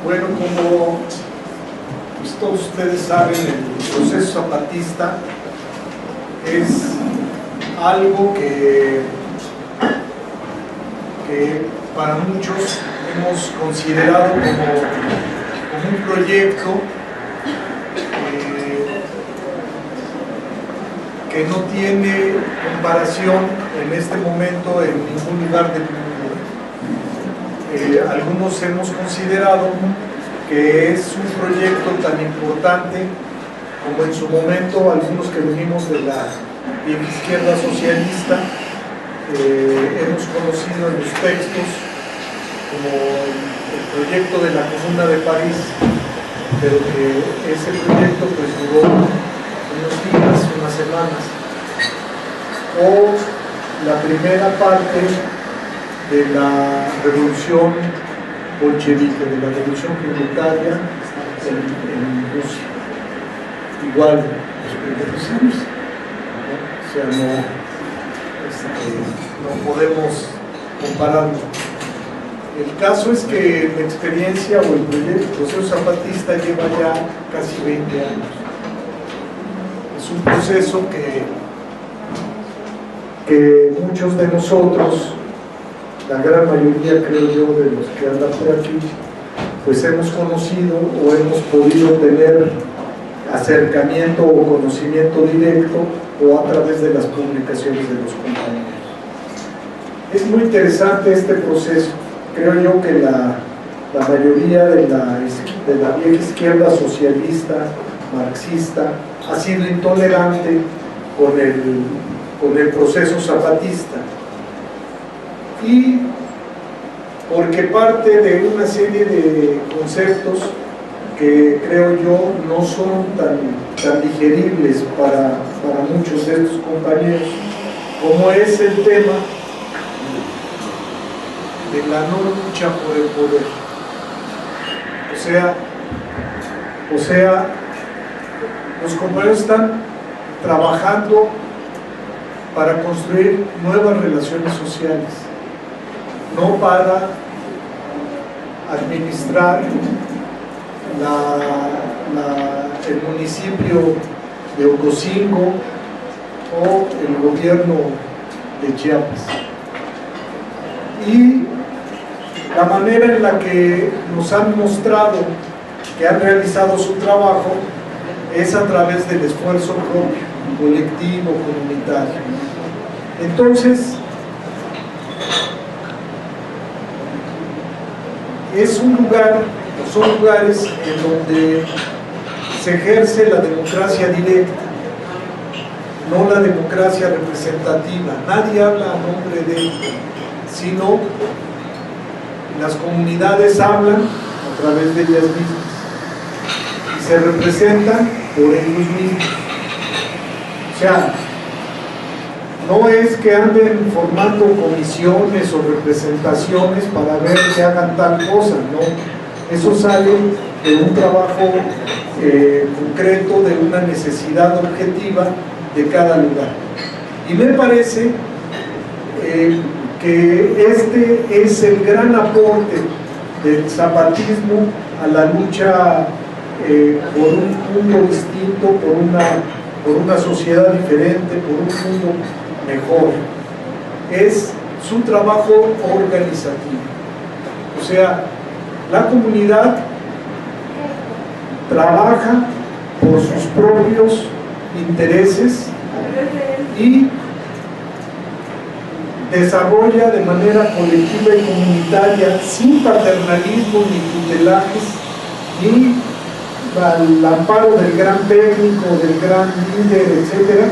Bueno, como pues, todos ustedes saben, el proceso zapatista es algo que para muchos hemos considerado como un proyecto que no tiene comparación en este momento en ningún lugar del mundo. Algunos hemos considerado que es un proyecto tan importante como en su momento algunos que venimos de la vieja izquierda socialista hemos conocido en los textos como el proyecto de la Comuna de París, pero que ese proyecto pues duró unos días, unas semanas, o la primera parte de la revolución bolchevique, de la revolución proletaria en Rusia. Igual los primeros años, ¿no? O sea, no podemos compararlo. El caso es que la experiencia o el proceso zapatista lleva ya casi 20 años. Es un proceso que muchos de nosotros, la gran mayoría creo yo de los que andan por aquí, pues hemos conocido o hemos podido tener acercamiento o conocimiento directo o a través de las publicaciones de los compañeros. Es muy interesante este proceso. Creo yo que la mayoría de la vieja izquierda socialista, marxista, ha sido intolerante con el proceso zapatista, y porque parte de una serie de conceptos que creo yo no son tan digeribles para muchos de estos compañeros, como es el tema de la no lucha por el poder. O sea, los compañeros están trabajando para construir nuevas relaciones sociales, no para administrar el municipio de Ocosingo o el gobierno de Chiapas. Y la manera en la que nos han mostrado que han realizado su trabajo es a través del esfuerzo propio, colectivo, comunitario. Entonces, son lugares en donde se ejerce la democracia directa, no la democracia representativa. Nadie habla a nombre de ella, sino las comunidades hablan a través de ellas mismas y se representan por ellos mismos. O sea, no es que anden formando comisiones o representaciones para ver que hagan tal cosa, no. Eso sale de un trabajo concreto, de una necesidad objetiva de cada lugar. Y me parece que este es el gran aporte del zapatismo a la lucha por un mundo distinto, por una sociedad diferente, por un mundo mejor. Es su trabajo organizativo. O sea, la comunidad trabaja por sus propios intereses y desarrolla de manera colectiva y comunitaria, sin paternalismo ni tutelajes, ni al amparo del gran técnico, del gran líder, etcétera,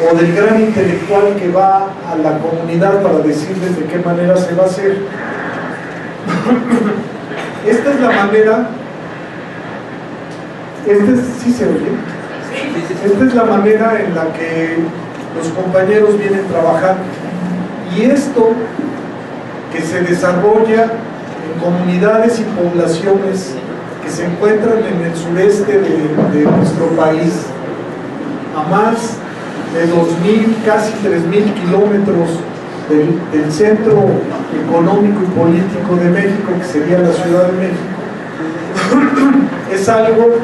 o del gran intelectual que va a la comunidad para decirles de qué manera se va a hacer. Esta es la manera, ¿sí se oye? Esta es la manera en la que los compañeros vienen trabajando. Y esto que se desarrolla en comunidades y poblaciones que se encuentran en el sureste de nuestro país, a más de 2.000, casi 3.000 kilómetros del centro económico y político de México, que sería la Ciudad de México, es algo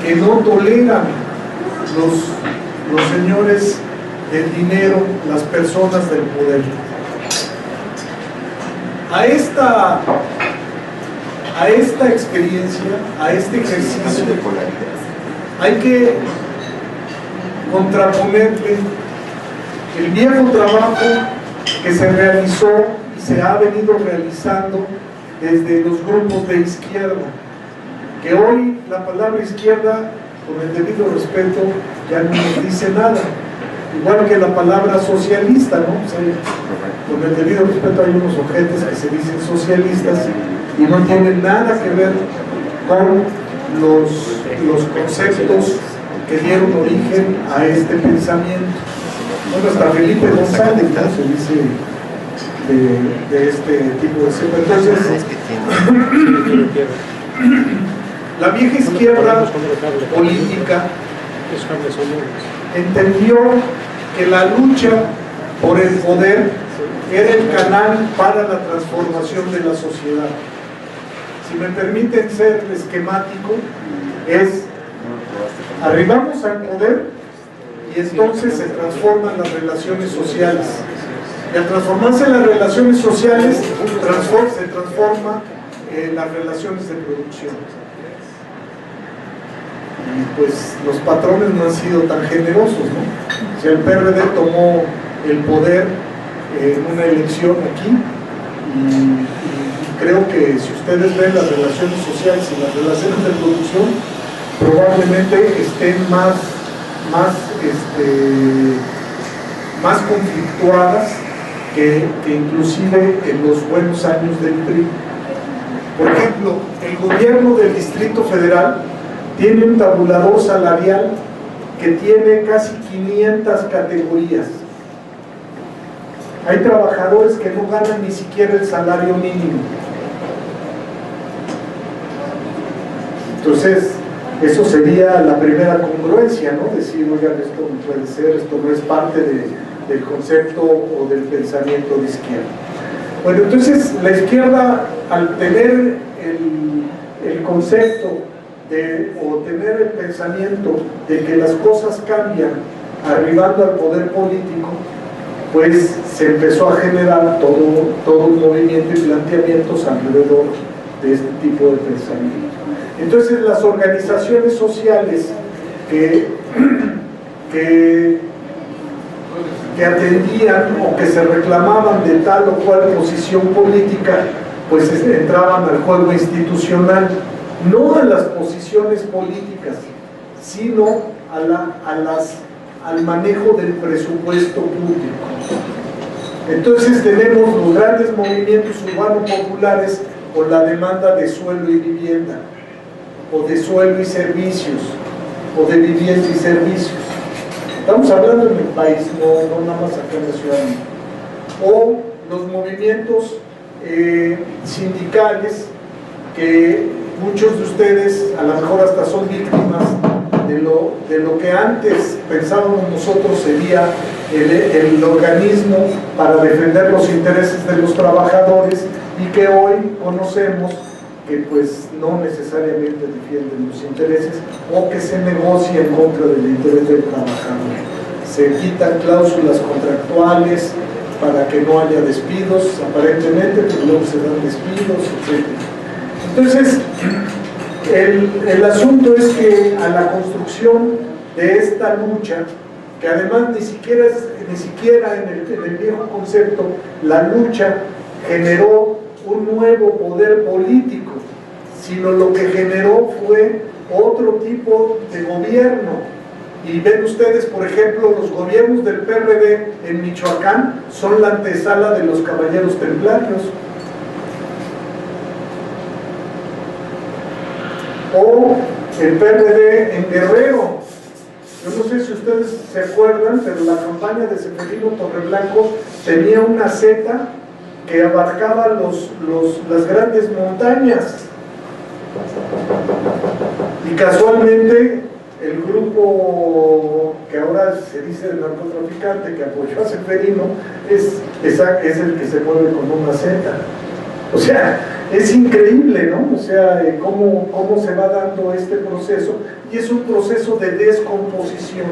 que no toleran los señores del dinero, las personas del poder. A esta experiencia, a este ejercicio, hay que contraponerle el viejo trabajo que se realizó y se ha venido realizando desde los grupos de izquierda, que hoy la palabra izquierda, con el debido respeto, ya no nos dice nada, igual que la palabra socialista, ¿no? O sea, con el debido respeto, hay unos ojetes que se dicen socialistas y no tienen nada que ver con los conceptos que dieron origen a este pensamiento. Bueno, hasta Felipe González, ¿no? Se dice de este tipo de ser. Entonces, la vieja izquierda política entendió que la lucha por el poder era el canal para la transformación de la sociedad. Si me permiten ser esquemático, es arribamos al poder y entonces se transforman las relaciones sociales. Y al transformarse las relaciones sociales, se transforma las relaciones de producción. Y pues los patrones no han sido tan generosos, ¿no? Si el PRD tomó el poder en una elección aquí, y creo que si ustedes ven las relaciones sociales y las relaciones de producción, probablemente estén más conflictuadas que inclusive en los buenos años del PRI. Por ejemplo, el gobierno del Distrito Federal tiene un tabulador salarial que tiene casi 500 categorías. Hay trabajadores que no ganan ni siquiera el salario mínimo. Entonces, eso sería la primera congruencia, ¿no? Decir, oigan, esto no puede ser, esto no es parte del concepto o del pensamiento de izquierda. Bueno, entonces la izquierda, al tener el concepto o tener el pensamiento de que las cosas cambian arribando al poder político, pues se empezó a generar todo un movimiento y planteamientos alrededor de este tipo de pensamiento. Entonces las organizaciones sociales que atendían o que se reclamaban de tal o cual posición política, pues entraban al juego institucional, no a las posiciones políticas, sino al manejo del presupuesto público. Entonces tenemos los grandes movimientos urbanos populares con la demanda de suelo y vivienda, o de suelo y servicios, o de vivienda y servicios. Estamos hablando en el país, no nada más acá en la Ciudad de México. O los movimientos sindicales, que muchos de ustedes a lo mejor hasta son víctimas de lo que antes pensábamos nosotros sería el organismo para defender los intereses de los trabajadores, y que hoy conocemos que pues no necesariamente defienden los intereses, o que se negocia en contra del interés del trabajador. Se quitan cláusulas contractuales para que no haya despidos, aparentemente, pero luego se dan despidos, etc. Entonces, el asunto es que a la construcción de esta lucha, que además ni siquiera en el viejo concepto, la lucha generó un nuevo poder político, sino lo que generó fue otro tipo de gobierno. Y ven ustedes, por ejemplo, los gobiernos del PRD en Michoacán son la antesala de los caballeros templarios. O el PRD en Guerrero. Yo no sé si ustedes se acuerdan, pero la campaña de Seferino Torreblanco tenía una Z que abarcaba las grandes montañas. Y casualmente el grupo que ahora se dice el narcotraficante que apoyó a Seferino es el que se mueve con una Z. O sea, es increíble, ¿no? O sea, cómo se va dando este proceso, y es un proceso de descomposición,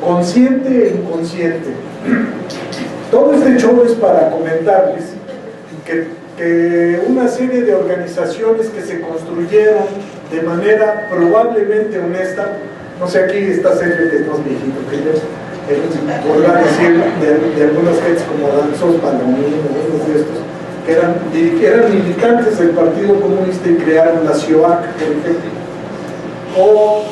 consciente e inconsciente. Todo este show es para comentarles que una serie de organizaciones que se construyeron de manera probablemente honesta, no sé, aquí está Sergio, que es más viejito que yo, él podrá decir de algunas gentes como Danzos Palomino, unos de estos, que eran militantes del Partido Comunista y crearon la CIOAC, por ejemplo, o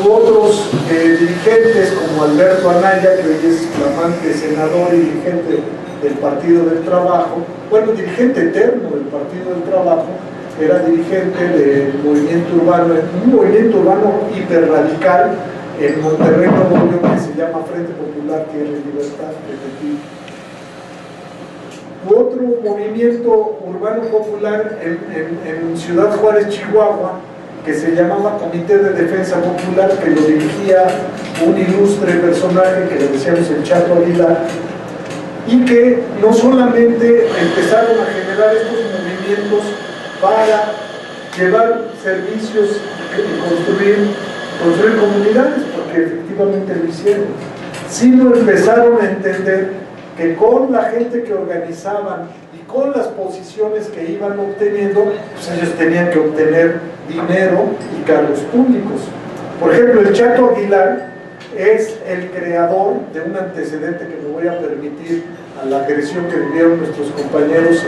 otros dirigentes como Alberto Anaya, que hoy es flamante senador y dirigente del Partido del Trabajo, bueno, dirigente eterno del Partido del Trabajo, era dirigente del movimiento urbano, un movimiento urbano hiperradical en Monterrey, Nuevo León, que se llama Frente Popular Tierra y Libertad, otro movimiento urbano popular en Ciudad Juárez, Chihuahua, que se llamaba Comité de Defensa Popular, que lo dirigía un ilustre personaje que le decíamos el Chato Aguilar, y que no solamente empezaron a generar estos movimientos para llevar servicios y construir comunidades, porque efectivamente lo hicieron, sino empezaron a entender que con la gente que organizaban y con las posiciones que iban obteniendo, pues ellos tenían que obtener dinero y cargos públicos. Por ejemplo, el Chato Aguilar es el creador de un antecedente que me voy a permitir a la agresión que vivieron nuestros compañeros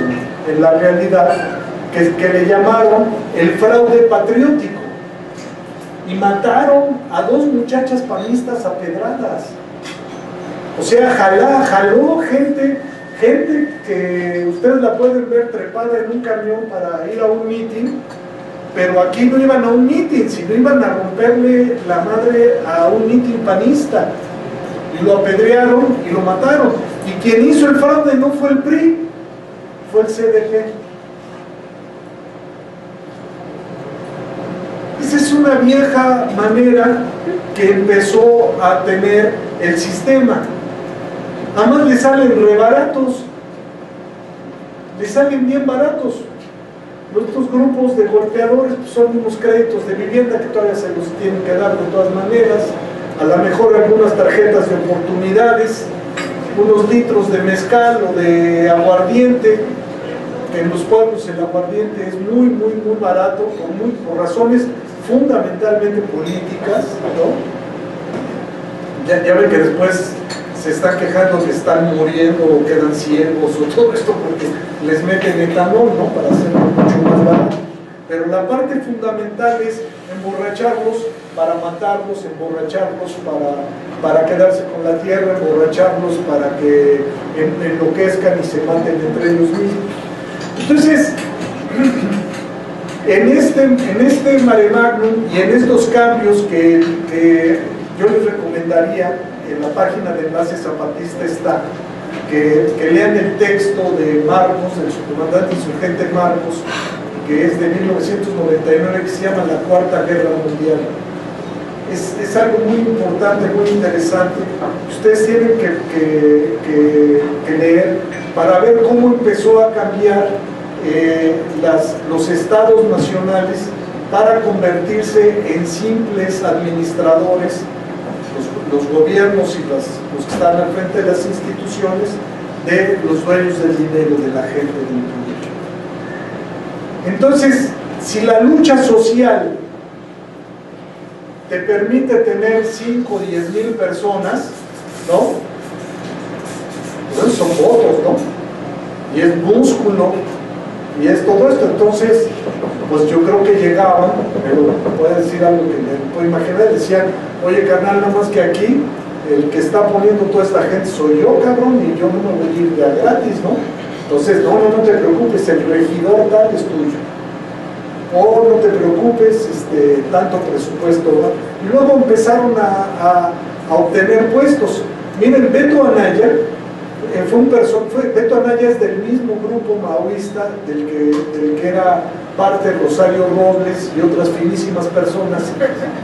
en la realidad, que le llamaron el fraude patriótico, y mataron a 2 muchachas panistas a pedradas. O sea, jaló gente que ustedes la pueden ver trepada en un camión para ir a un mitin, pero aquí no iban a un mitin, sino iban a romperle la madre a un mitin panista, y lo apedrearon y lo mataron. Y quien hizo el fraude no fue el PRI, fue el CDP. Esa es una vieja manera que empezó a tener el sistema. Además le salen re baratos, le salen bien baratos. Estos grupos de golpeadores pues, son unos créditos de vivienda que todavía se los tienen que dar de todas maneras, a lo mejor algunas tarjetas de oportunidades, unos litros de mezcal o de aguardiente. En los pueblos el aguardiente es muy barato, por razones fundamentalmente políticas, ¿no? Ya ven que después se están quejando que están muriendo o quedan ciegos o todo esto porque les meten etanol, ¿no? Para hacerlo mucho más barato. Pero la parte fundamental es emborracharlos para matarlos, emborracharlos para quedarse con la tierra, emborracharlos para que enloquezcan y se maten entre ellos mismos. Entonces, en este mare magnum y en estos cambios que yo les recomendaría, en la página de Enlace Zapatista está, que lean el texto de Marcos, del subcomandante insurgente Marcos, que es de 1999, que se llama La Cuarta Guerra Mundial. Es algo muy importante, muy interesante. Ustedes tienen que leer para ver cómo empezó a cambiar los estados nacionales para convertirse en simples administradores, los gobiernos y los que están al frente de las instituciones, de los dueños del dinero, de la gente, del poder. Entonces, si la lucha social te permite tener 5 o 10 mil personas, ¿no? Pues son votos, ¿no? Y es músculo, y es todo esto. Entonces, pues yo creo que llegaban, pero puede decir algo que me puedo imaginar, decían, oye carnal, nada más que aquí, el que está poniendo toda esta gente soy yo, cabrón, y yo no me voy a ir de a gratis, ¿no? Entonces, no te preocupes, el regidor tal es tuyo. O no te preocupes, tanto presupuesto, ¿no? Y luego empezaron a obtener puestos. Miren, Beto Anaya, Beto Anaya es del mismo grupo maoísta del que era parte Rosario Robles y otras finísimas personas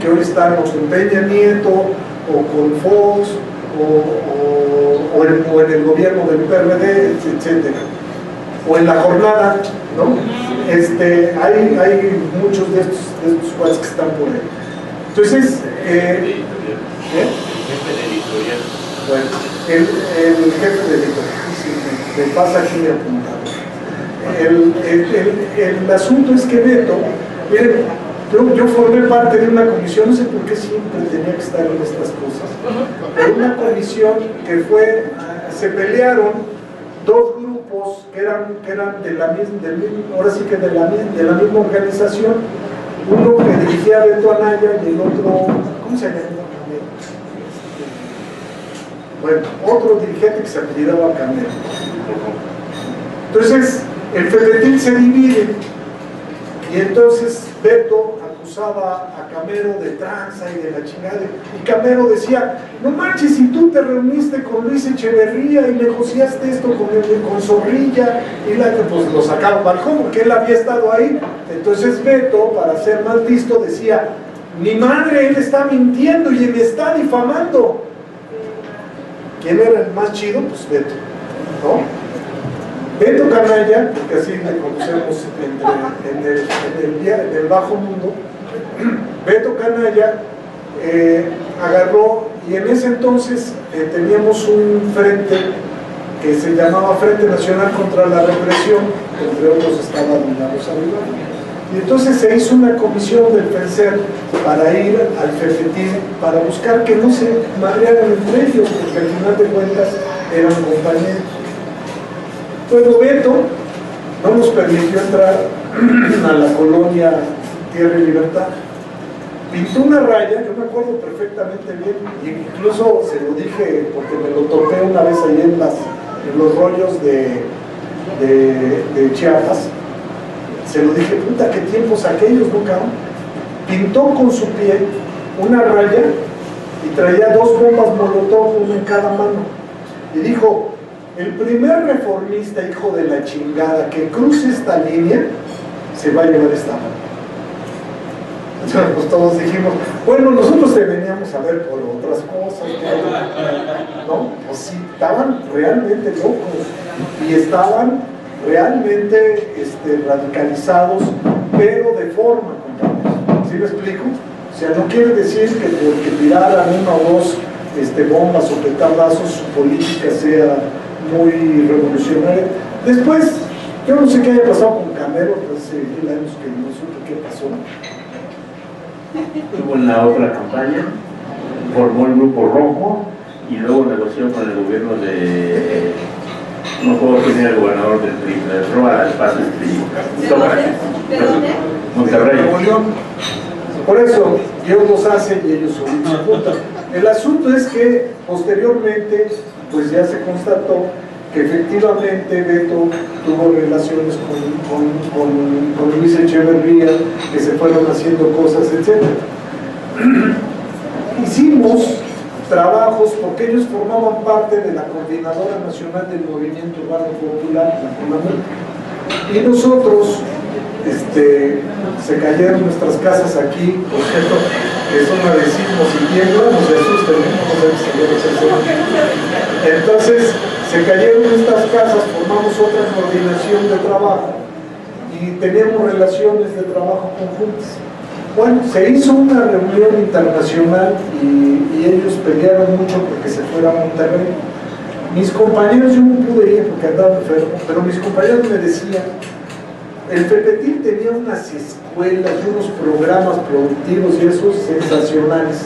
que hoy están o con Peña Nieto o con Fox o en el gobierno del PRD, etc. o en La Jornada, ¿no? Hay muchos de estos cuates que están por ahí. Entonces, bueno, el jefe de editorial, sí, me pasa aquí apuntado. El asunto es que Beto, miren, yo formé parte de una comisión, no sé por qué siempre tenía que estar en estas cosas, pero una comisión que fue, se pelearon dos grupos que eran de la misma, ahora sí que de la misma organización, uno que dirigía a Beto Anaya y el otro, ¿cómo se llama? Bueno, otro dirigente que se apellidaba Camero. Entonces, el Fedetil se divide y entonces Beto acusaba a Camero de tranza y de la chingada, y Camero decía, no manches, si tú te reuniste con Luis Echeverría y negociaste esto con Zorrilla, y pues lo sacaba al balcón porque él había estado ahí. Entonces Beto, para ser más listo, decía, mi madre, él está mintiendo y me está difamando. ¿Quién era el más chido? Pues Beto, ¿no? Beto Canalla, porque así le conocemos en el bajo mundo, Beto Canalla agarró, y en ese entonces teníamos un frente que se llamaba Frente Nacional contra la Represión, entre otros estaba Don Rosa Rivera. Y entonces se hizo una comisión del FENSER para ir al FEFETIL, para buscar que no se madrearan entre ellos, porque al final de cuentas eran compañeros. Bueno, Beto no nos permitió entrar a la colonia Tierra y Libertad. Pintó una raya, yo me acuerdo perfectamente bien, e incluso se lo dije porque me lo topé una vez ahí en los rollos de Chiapas. Se lo dije, puta, qué tiempos aquellos, ¿no, cabrón? Pintó con su pie una raya y traía dos bombas molotov, una en cada mano. Y dijo, el primer reformista, hijo de la chingada, que cruce esta línea, se va a llevar esta mano. Entonces, pues todos dijimos, bueno, nosotros te veníamos a ver por otras cosas, ¿no? Pues sí, estaban realmente locos y estaban realmente radicalizados, pero de forma, compañeros. ¿Sí me explico? O sea, no quiere decir que porque tiraran una o dos bombas o petardazos su política sea muy revolucionaria. Después, yo no sé qué haya pasado con Camero, hace 10 años que no supe qué pasó. Estuvo en la otra campaña, formó el Grupo Rojo y luego negoció con el gobierno de... No puedo quién era el gobernador del PRI, le roba el pase del PRI. ¿De dónde? Monterrey. Por eso, Dios los hace y ellos solitos se juntan. El asunto es que posteriormente, pues ya se constató que efectivamente Beto tuvo relaciones con Luis Echeverría, que se fueron haciendo cosas, etc. Hicimos trabajos porque ellos formaban parte de la Coordinadora Nacional del Movimiento Urbano Popular, la CONAMUP, y nosotros se cayeron nuestras casas aquí, por cierto, que son adhesivos y tiemblan, no se asusten, entonces se cayeron nuestras casas, formamos otra coordinación de trabajo y teníamos relaciones de trabajo conjuntas. Bueno, se hizo una reunión internacional y ellos pelearon mucho porque se fuera a Monterrey. Mis compañeros, yo no pude ir porque andaba enfermo, pero mis compañeros me decían, el FEPETIL tenía unas escuelas y unos programas productivos y esos sensacionales,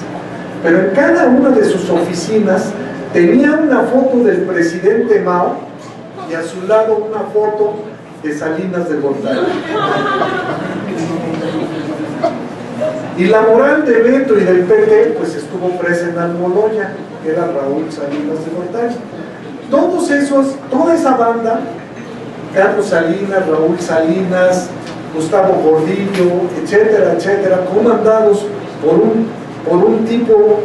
pero en cada una de sus oficinas tenía una foto del presidente Mao y a su lado una foto de Salinas de Gortari. Y la moral de Beto y del PT pues estuvo presa en Almoloya, que era Raúl Salinas de Gortari. Todos esos, toda esa banda, Carlos Salinas, Raúl Salinas, Gustavo Gordillo, etcétera, etcétera, comandados por un tipo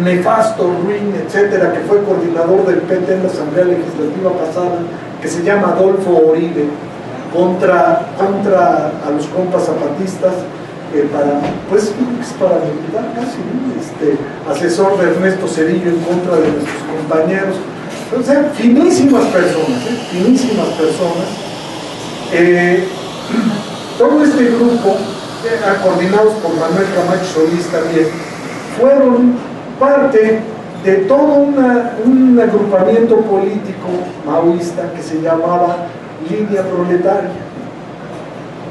nefasto, ruin, etcétera, que fue coordinador del PT en la Asamblea Legislativa pasada, que se llama Adolfo Oribe, contra a los compas zapatistas, pues paramilitar casi, ¿no? Asesor de Ernesto Zedillo en contra de nuestros compañeros. O sea, finísimas personas, finísimas personas, Todo este grupo, coordinados por Manuel Camacho Solís también, fueron parte de todo un agrupamiento político maoísta que se llamaba Línea Proletaria.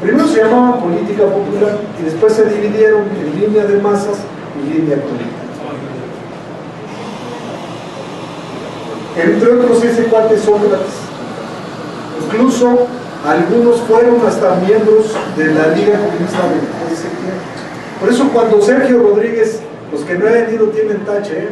Primero se llamaba Política Popular y después se dividieron en Línea de Masas y Línea Proletaria. Entre otros ese cuate Sócrates. Incluso algunos fueron hasta miembros de la Liga Comunista de ese tiempo. Por eso cuando Sergio Rodríguez, los que no hayan ido tienen tache,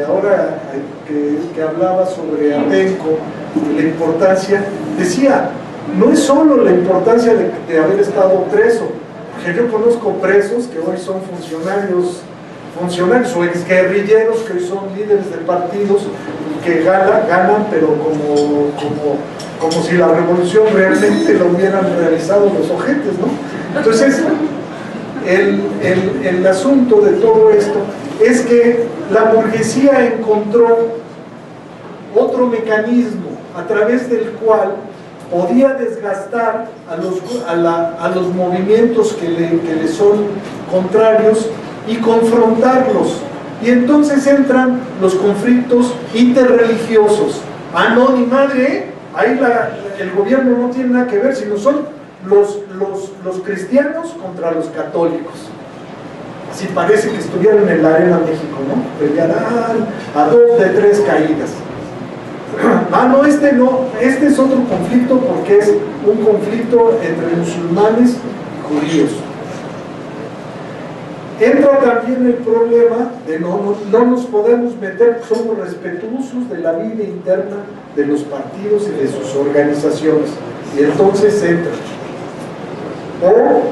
ahora que hablaba sobre Atenco y la importancia, decía, no es solo la importancia de haber estado preso, porque yo conozco presos que hoy son funcionarios o exguerrilleros que hoy son líderes de partidos y que ganan, pero como si la revolución realmente lo hubieran realizado los ojetes, ¿no? Entonces, el asunto de todo esto es que la burguesía encontró otro mecanismo a través del cual podía desgastar a los movimientos que le son contrarios y confrontarlos. Y entonces entran los conflictos interreligiosos. Ah, no, ni madre, ahí el gobierno no tiene nada que ver, sino son los cristianos contra los católicos. Así parece que estuvieran en la Arena México, ¿no? Pelearán a 2 de 3 caídas. Ah, no, este es otro conflicto porque es un conflicto entre musulmanes y judíos. Entra también el problema de no nos podemos meter, somos respetuosos de la vida interna de los partidos y de sus organizaciones, y entonces entra. O,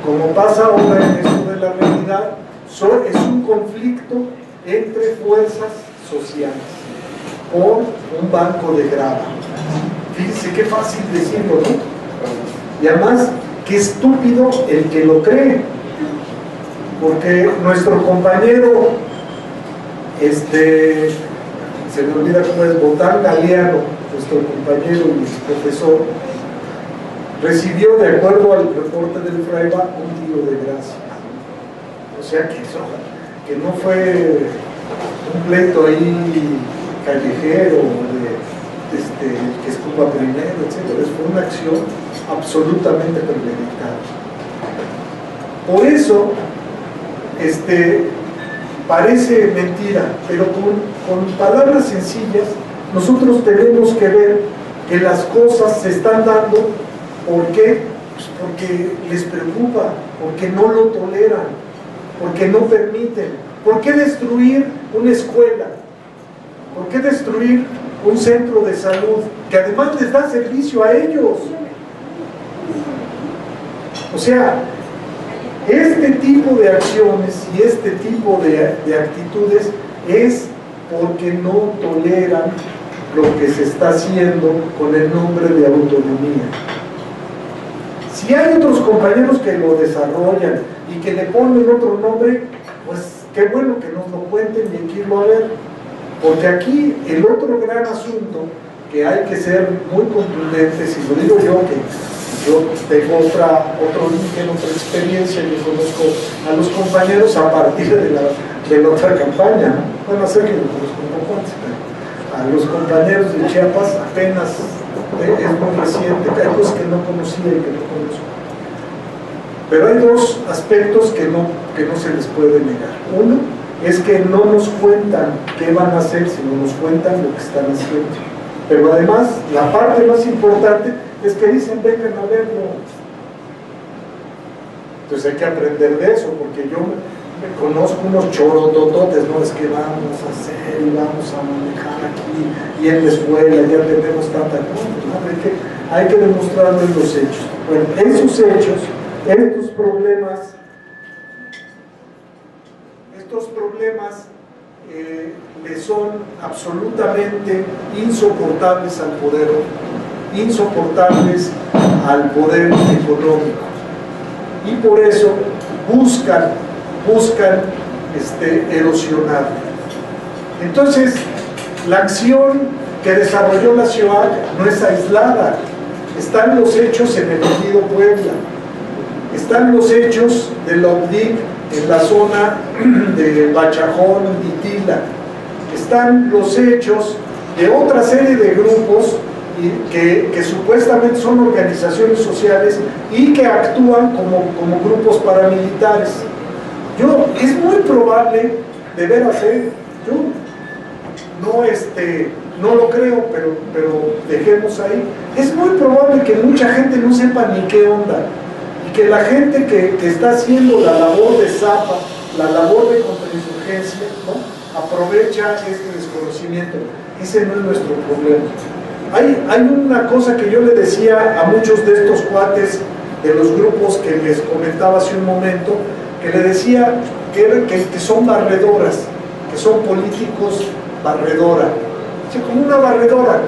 como pasa ahora en esto de la realidad, es un conflicto entre fuerzas sociales por un banco de grava. Fíjense qué fácil decirlo, ¿no? Y además, qué estúpido el que lo cree, porque nuestro compañero, se me olvida cómo es, Botán Galeano, nuestro compañero y profesor, recibió, de acuerdo al reporte del Fraiba, un tiro de gracia. O sea que no fue un pleito ahí callejero, que escupa primero, etc. Fue una acción absolutamente premeditada. Por eso, parece mentira, pero con palabras sencillas, nosotros tenemos que ver que las cosas se están dando. ¿Por qué? Pues porque les preocupa, porque no lo toleran, porque no permiten. ¿Por qué destruir una escuela? ¿Por qué destruir un centro de salud que además les da servicio a ellos? O sea, este tipo de acciones y este tipo de actitudes es porque no toleran lo que se está haciendo con el nombre de autonomía. Si hay otros compañeros que lo desarrollan y que le ponen otro nombre, pues qué bueno que nos lo cuenten y aquí lo a ver. Porque aquí el otro gran asunto que hay que ser muy contundentes, y lo digo yo, que yo tengo otro origen, otra experiencia, y conozco a los compañeros a partir de la otra campaña, ¿no? Bueno, sé que lo conozco un poco antes, pero a los compañeros de Chiapas apenas es muy reciente, hay cosas que no conocía y que no conozco. Pero hay dos aspectos que no se les puede negar. Uno es que no nos cuentan qué van a hacer, sino nos cuentan lo que están haciendo. Pero además, la parte más importante es que dicen, vengan a verlo. Entonces hay que aprender de eso, porque yo me conozco unos chorotototes, ¿no? Es que vamos a hacer y vamos a manejar aquí, y en la escuela ya tenemos tanta cosa, ¿no? Hay que demostrarles los hechos. Bueno, esos hechos, estos problemas le son absolutamente insoportables al poder, insoportables al poder económico, y por eso buscan erosionar. Entonces, la acción que desarrolló la CIOAC no es aislada. están los hechos en el Ejido Puebla, están los hechos de la OPDIC en la zona de Bachajón y Tila, están los hechos de otra serie de grupos que supuestamente son organizaciones sociales y que actúan como grupos paramilitares. Es muy probable, de veras, yo no lo creo, pero dejemos ahí, es muy probable que mucha gente no sepa ni qué onda, y que la gente que está haciendo la labor de Zapa, la labor de contrainsurgencia, ¿no?, aprovecha este desconocimiento. Ese no es nuestro problema. Hay una cosa que yo le decía a muchos de estos cuates de los grupos que les comentaba hace un momento, que le decía que son barredoras, que son políticos barredora. O sea, como una barredora.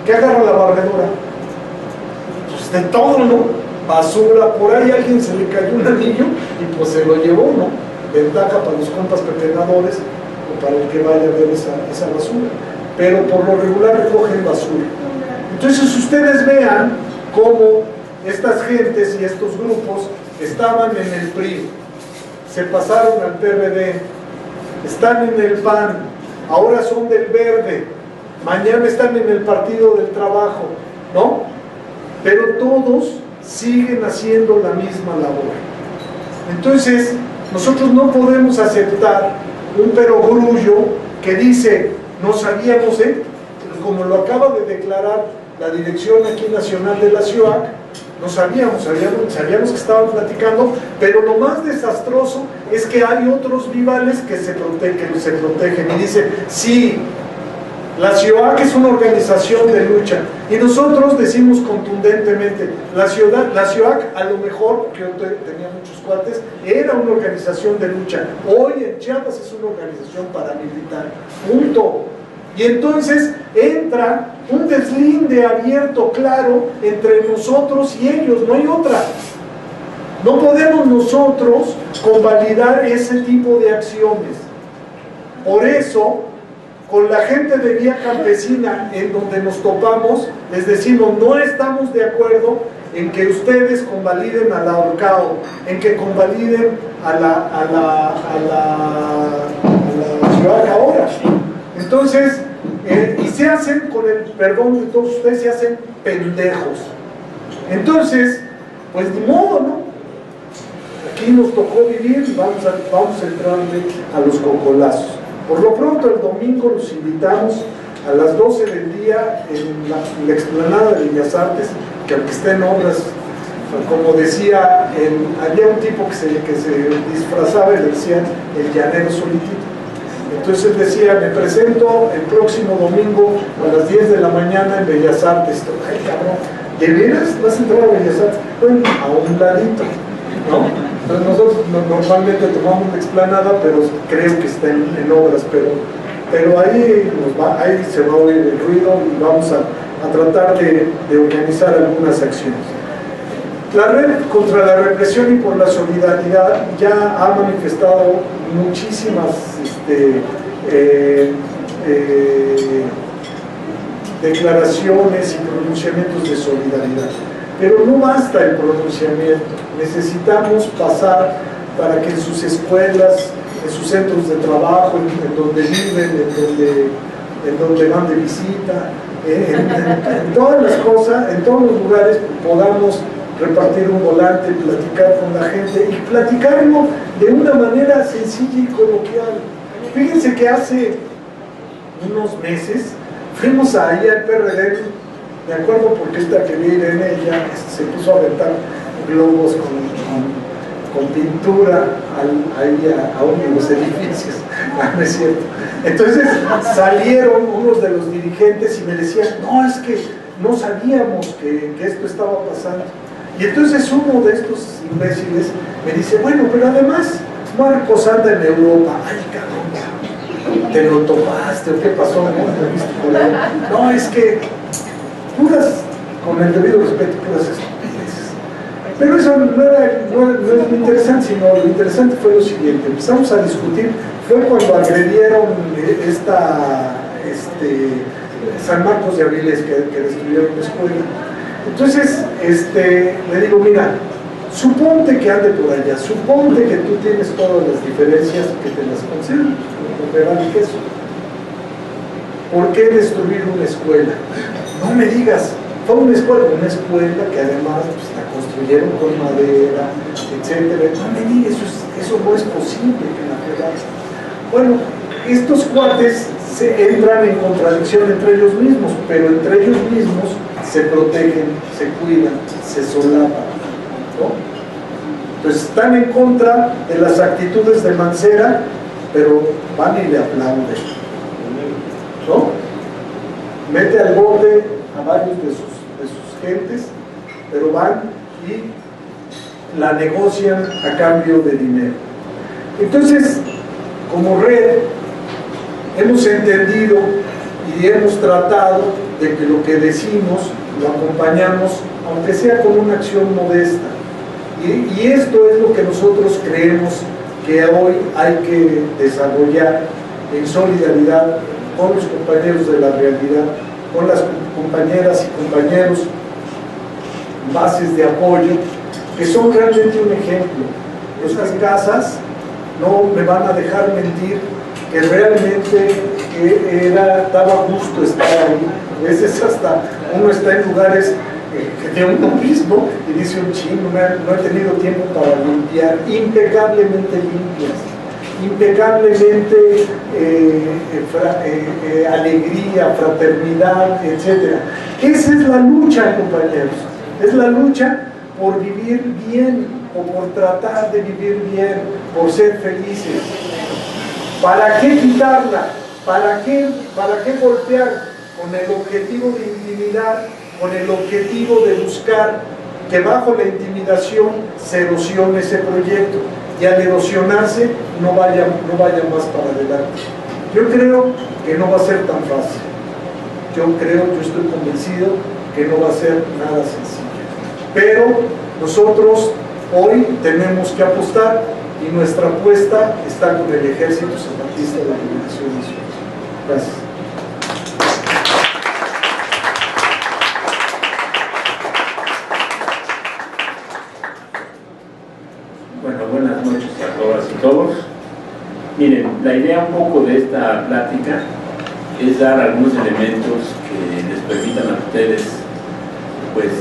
¿Qué agarra la barredora? Pues de todo, ¿no? Basura, por ahí a alguien se le cayó un anillo y pues se lo llevó, ¿no? Ventaja para los compas pepenadores o para el que vaya a ver esa basura. Pero por lo regular recogen basura. Entonces ustedes vean cómo estas gentes y estos grupos estaban en el PRI, se pasaron al PRD, están en el PAN, ahora son del Verde, mañana están en el Partido del Trabajo, ¿no? Pero todos siguen haciendo la misma labor. Entonces nosotros no podemos aceptar un perogrullo que dice: no sabíamos, como lo acaba de declarar la dirección aquí nacional de la CIOAC, no sabíamos que estaban platicando, pero lo más desastroso es que hay otros vivales que se protegen, y dice: sí, la CIOAC es una organización de lucha, y nosotros decimos contundentemente, la CIOAC a lo mejor, porque yo tenía muchos cuates, era una organización de lucha, hoy en Chiapas es una organización paramilitar, punto. Y entonces entra un deslinde abierto, claro, entre nosotros y ellos, no hay otra. No podemos nosotros convalidar ese tipo de acciones. Por eso, con la gente de Vía Campesina, en donde nos topamos, les decimos: no estamos de acuerdo en que ustedes convaliden a la Orcao, en que convaliden a la ciudad ahora. Entonces, y se hacen, con el perdón de todos ustedes, se hacen pendejos. Entonces, pues ni modo, ¿no? Aquí nos tocó vivir y vamos a entrarle a los cocolazos. Por lo pronto, el domingo los invitamos a las 12 del día en la explanada de Bellas Artes, que aunque esté en obras, como decía, había un tipo que se disfrazaba y le decían el llanero solitito. Entonces él decía: me presento el próximo domingo a las 10 de la mañana en Bellas Artes. Ay, cabrón, ¿de veras vas a entrar a Bellas Artes? Bueno, a un ladito, ¿no? Entonces nosotros normalmente tomamos la explanada, pero creo que está en obras, pero ahí se va a oír el ruido y vamos a tratar de organizar algunas acciones. La Red contra la Represión y por la Solidaridad ya ha manifestado muchísimas declaraciones y pronunciamientos de solidaridad, pero no basta el pronunciamiento, necesitamos pasar para que en sus escuelas, en sus centros de trabajo, en donde viven, en donde van de visita, en todas las cosas, en todos los lugares, podamos repartir un volante, platicar con la gente y platicarlo de una manera sencilla y coloquial. Fíjense que hace unos meses fuimos ahí al PRD, me acuerdo porque esta que vi Irene, ella se puso a aventar globos con pintura ahí a uno de los edificios. No es cierto. Entonces salieron unos de los dirigentes y me decían: no, es que no sabíamos que esto estaba pasando. Y entonces uno de estos imbéciles me dice: bueno, pero además Marcos anda en Europa. Ay, cabrón, ¿te lo tomaste o qué pasó? No, es que puras, con el debido respeto, puras estupideces. Pero eso no es lo interesante, sino lo interesante fue lo siguiente: empezamos a discutir, fue cuando agredieron San Marcos de Avilés, que destruyeron la escuela. Entonces, le digo, mira, suponte que ande por allá, suponte que tú tienes todas las diferencias que te las concedo, como Ferran y queso. ¿Por qué destruir una escuela? No me digas, fue una escuela que además pues, la construyeron con madera, etcétera. No me digas, eso no es posible que la pegaran. Bueno, estos cuates se entran en contradicción entre ellos mismos, pero entre ellos mismos se protegen, se cuidan, se solapan, ¿no? Entonces están en contra de las actitudes de Mancera, pero van y le aplauden, ¿no? Mete al bote a varios de sus gentes, pero van y la negocian a cambio de dinero. Entonces, como red, hemos entendido y hemos tratado de que lo que decimos lo acompañamos, aunque sea con una acción modesta. Y esto es lo que nosotros creemos que hoy hay que desarrollar en solidaridad con los compañeros de la realidad, con las compañeras y compañeros, bases de apoyo, que son realmente un ejemplo. Estas casas no me van a dejar mentir que realmente daba gusto estar ahí. A veces hasta uno está en lugares que de uno mismo y dice un chingo, no he tenido tiempo para limpiar, impecablemente limpias, impecablemente alegría, fraternidad, etc. Esa es la lucha, compañeros, es la lucha por vivir bien o por tratar de vivir bien, por ser felices. ¿Para qué quitarla? ¿Para qué golpear? Con el objetivo de intimidar, con el objetivo de buscar que bajo la intimidación se erosione ese proyecto y al erosionarse no vaya más para adelante. Yo creo que no va a ser tan fácil. Yo estoy convencido que no va a ser nada sencillo. Pero nosotros hoy tenemos que apostar y nuestra apuesta está con el Ejército Zapatista de la Liberación Nacional. Gracias. Bueno, buenas noches a todas y todos. Miren, la idea un poco de esta plática es dar algunos elementos que les permitan a ustedes pues,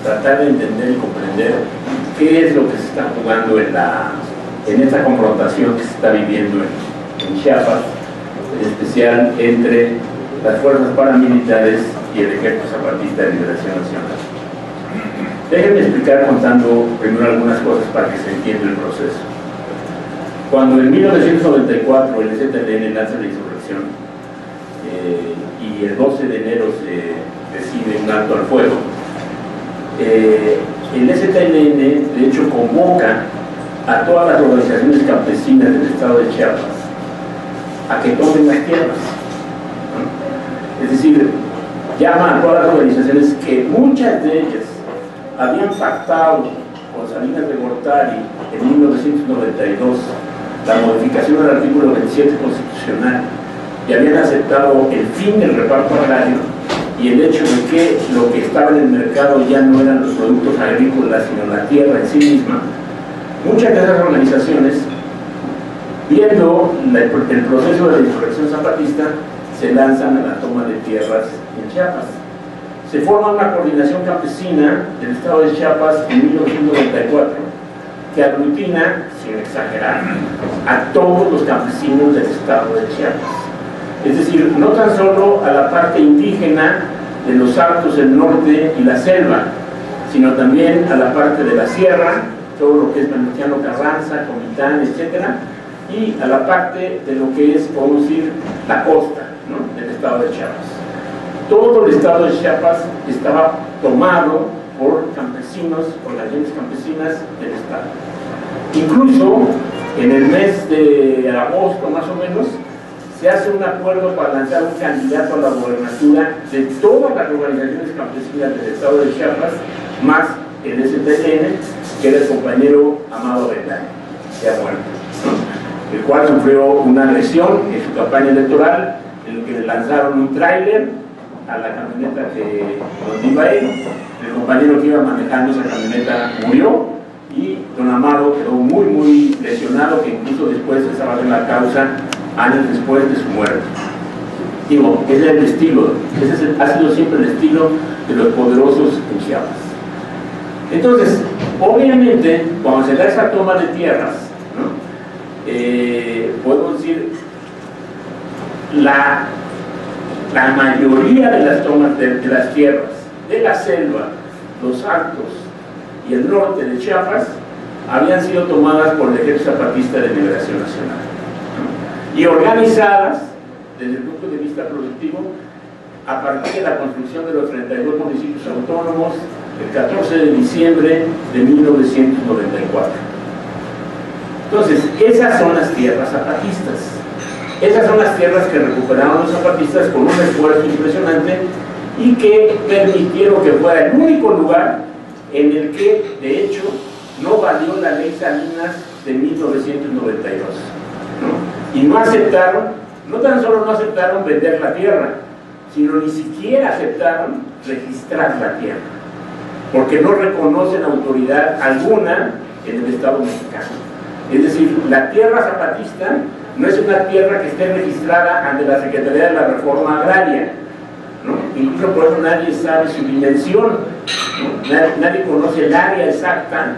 tratar de entender y comprender qué es lo que se está jugando en esta confrontación que se está viviendo en Chiapas, en especial entre las fuerzas paramilitares y el Ejército Zapatista de Liberación Nacional. Déjenme explicar contando primero algunas cosas para que se entienda el proceso. Cuando en 1994 el ZLN lanza la insurrección y el 12 de enero se decide un alto al fuego, el ZLN de hecho convoca a todas las organizaciones campesinas del estado de Chiapas a que tomen las tierras, ¿no? Es decir, llama a todas las organizaciones que muchas de ellas habían pactado con Salinas de Gortari en 1992 la modificación del artículo 27 constitucional y habían aceptado el fin del reparto agrario y el hecho de que lo que estaba en el mercado ya no eran los productos agrícolas sino la tierra en sí misma. Muchas de esas organizaciones, viendo el proceso de la insurrección zapatista, se lanzan a la toma de tierras en Chiapas. Se forma una coordinación campesina del estado de Chiapas en 1994 que aglutina, sin exagerar, a todos los campesinos del estado de Chiapas. Es decir, no tan solo a la parte indígena de los Altos, el norte y la selva, sino también a la parte de la sierra, todo lo que es Venustiano Carranza, Comitán, etc., y a la parte de lo que es, podemos decir, la costa, ¿no?, del estado de Chiapas. Todo el estado de Chiapas estaba tomado por campesinos, organizaciones campesinas del estado. Incluso en el mes de agosto, más o menos, se hace un acuerdo para lanzar un candidato a la gobernatura de todas las organizaciones campesinas del estado de Chiapas, más el ZLN, que era el compañero Amado Bendaño, ya muerto, ¿no?, el cual sufrió una agresión en su campaña electoral, en el que le lanzaron un tráiler a la camioneta donde iba él. El compañero que iba manejando esa camioneta murió y don Amado quedó muy lesionado, que incluso después se sabe la causa años después de su muerte. Digo, ese es el estilo, ha sido siempre el estilo de los poderosos en Chiapas. Entonces, obviamente, cuando se da esa toma de tierras, ¿no? Podemos decir, la mayoría de las tomas de las tierras, de la selva, los altos y el norte de Chiapas, habían sido tomadas por el Ejército Zapatista de Liberación Nacional, ¿no? Y organizadas desde el punto de vista productivo a partir de la construcción de los 32 municipios autónomos el 14 de diciembre de 1994. Entonces, esas son las tierras zapatistas. Esas son las tierras que recuperaron los zapatistas con un esfuerzo impresionante y que permitieron que fuera el único lugar en el que, de hecho, no valió la ley Salinas de 1992, ¿no? Y no aceptaron, no tan solo no aceptaron vender la tierra, sino ni siquiera aceptaron registrar la tierra, porque no reconocen autoridad alguna en el Estado mexicano. Es decir, la tierra zapatista no es una tierra que esté registrada ante la Secretaría de la Reforma Agraria, ¿no? Incluso por eso nadie sabe su dimensión, ¿no? Nadie conoce el área exacta,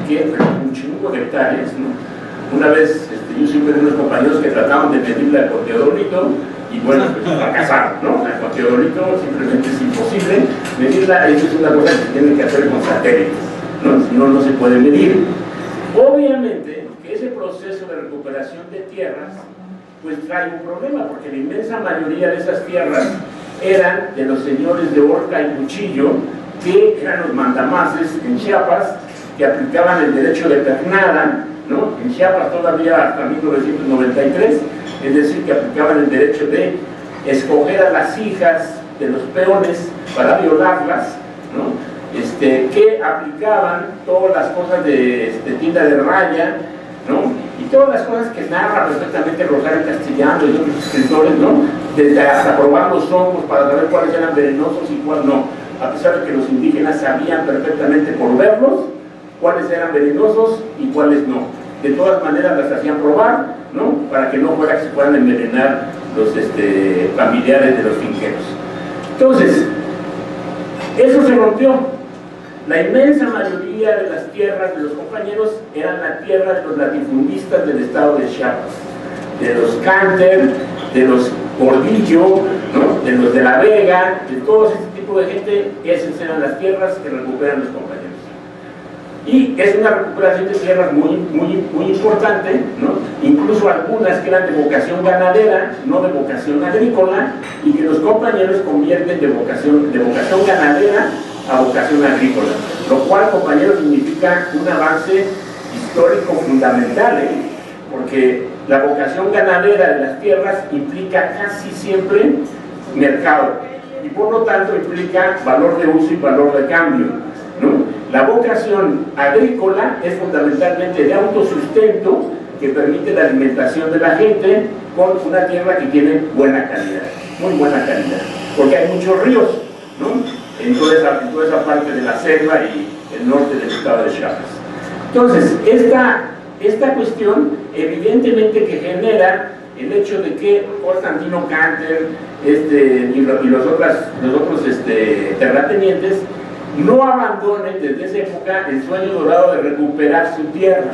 que es un chingo de hectáreas, ¿no? Una vez, yo siempre tengo unos compañeros que trataban de medirle al Teodolito, y bueno, pues fracasaron, ¿no? Al Teodolito simplemente es imposible medirla. Eso es una cosa que se tiene que hacer con satélites, ¿no? Si no, no se puede medir. Obviamente que ese proceso de recuperación de tierras pues trae un problema, porque la inmensa mayoría de esas tierras eran de los señores de Horca y Cuchillo, que eran los mandamases en Chiapas, que aplicaban el derecho de pernada, ¿no? En Chiapas todavía hasta 1993, es decir, que aplicaban el derecho de escoger a las hijas de los peones para violarlas, ¿no? Que aplicaban todas las cosas de tienda de raya, ¿no? Y todas las cosas que narra perfectamente Rosario Castellano y otros escritores, ¿no? Desde hasta probar los hongos para saber cuáles eran venenosos y cuáles no, a pesar de que los indígenas sabían perfectamente por verlos cuáles eran venenosos y cuáles no. De todas maneras las hacían probar, ¿no? Para que no fuera que se puedan envenenar los familiares de los finqueros. Entonces, eso se rompió. La inmensa mayoría de las tierras de los compañeros eran la tierra de los latifundistas del estado de Chiapas, de los Canter, de los Gordillo, ¿no? De los de La Vega, de todo este tipo de gente. Esas eran las tierras que recuperan los compañeros. Y es una recuperación de tierras muy importante, ¿no? Incluso algunas que eran de vocación ganadera, no de vocación agrícola, y que los compañeros convierten de vocación ganadera a vocación agrícola, lo cual, compañeros, significa un avance histórico fundamental, porque la vocación ganadera de las tierras implica casi siempre mercado, y por lo tanto implica valor de uso y valor de cambio, ¿no? La vocación agrícola es fundamentalmente de autosustento, que permite la alimentación de la gente con una tierra que tiene buena calidad, muy buena calidad, porque hay muchos ríos, ¿no? En toda esa parte de la selva y el norte del estado de Chiapas. Entonces, esta cuestión evidentemente que genera el hecho de que Constantino Canter y los otros terratenientes no abandonen desde esa época el sueño dorado de recuperar su tierra,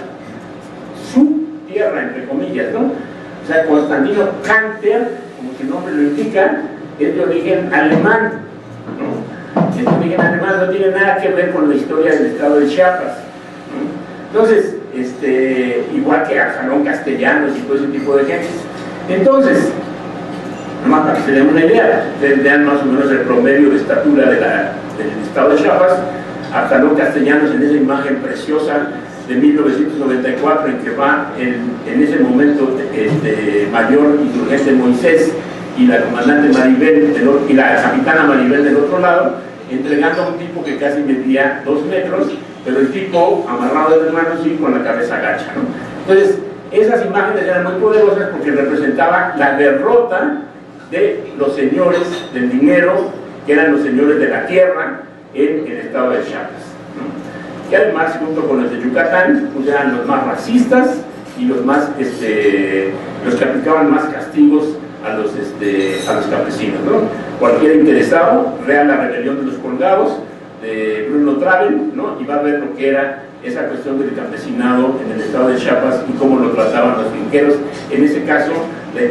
entre comillas, ¿no? O sea, Constantino Canter, como su nombre lo indica, es de origen alemán, ¿no? Este origen alemán no tiene nada que ver con la historia del estado de Chiapas, ¿no? Entonces, igual que Absalón Castellanos y todo ese tipo de gente. Entonces, nomás para que se den una idea, ustedes vean más o menos el promedio de estatura del estado de Chiapas. Absalón Castellanos, en esa imagen preciosa de 1994, en que va en ese momento mayor insurgente Moisés y la comandante Maribel y la capitana Maribel del otro lado, entregando a un tipo que casi medía 2 metros, pero el tipo amarrado de las manos y con la cabeza gacha, ¿no? Entonces, esas imágenes eran muy poderosas porque representaban la derrota de los señores del dinero que eran los señores de la tierra en el estado de Chiapas, ¿no? Y además, junto con los de Yucatán, pues eran los más racistas y los que aplicaban más castigos a los campesinos, ¿no? Cualquier interesado vea La rebelión de los colgados de Bruno Travel, ¿no? Y va a ver lo que era esa cuestión del campesinado en el estado de Chiapas y cómo lo trataban los finqueros, en ese caso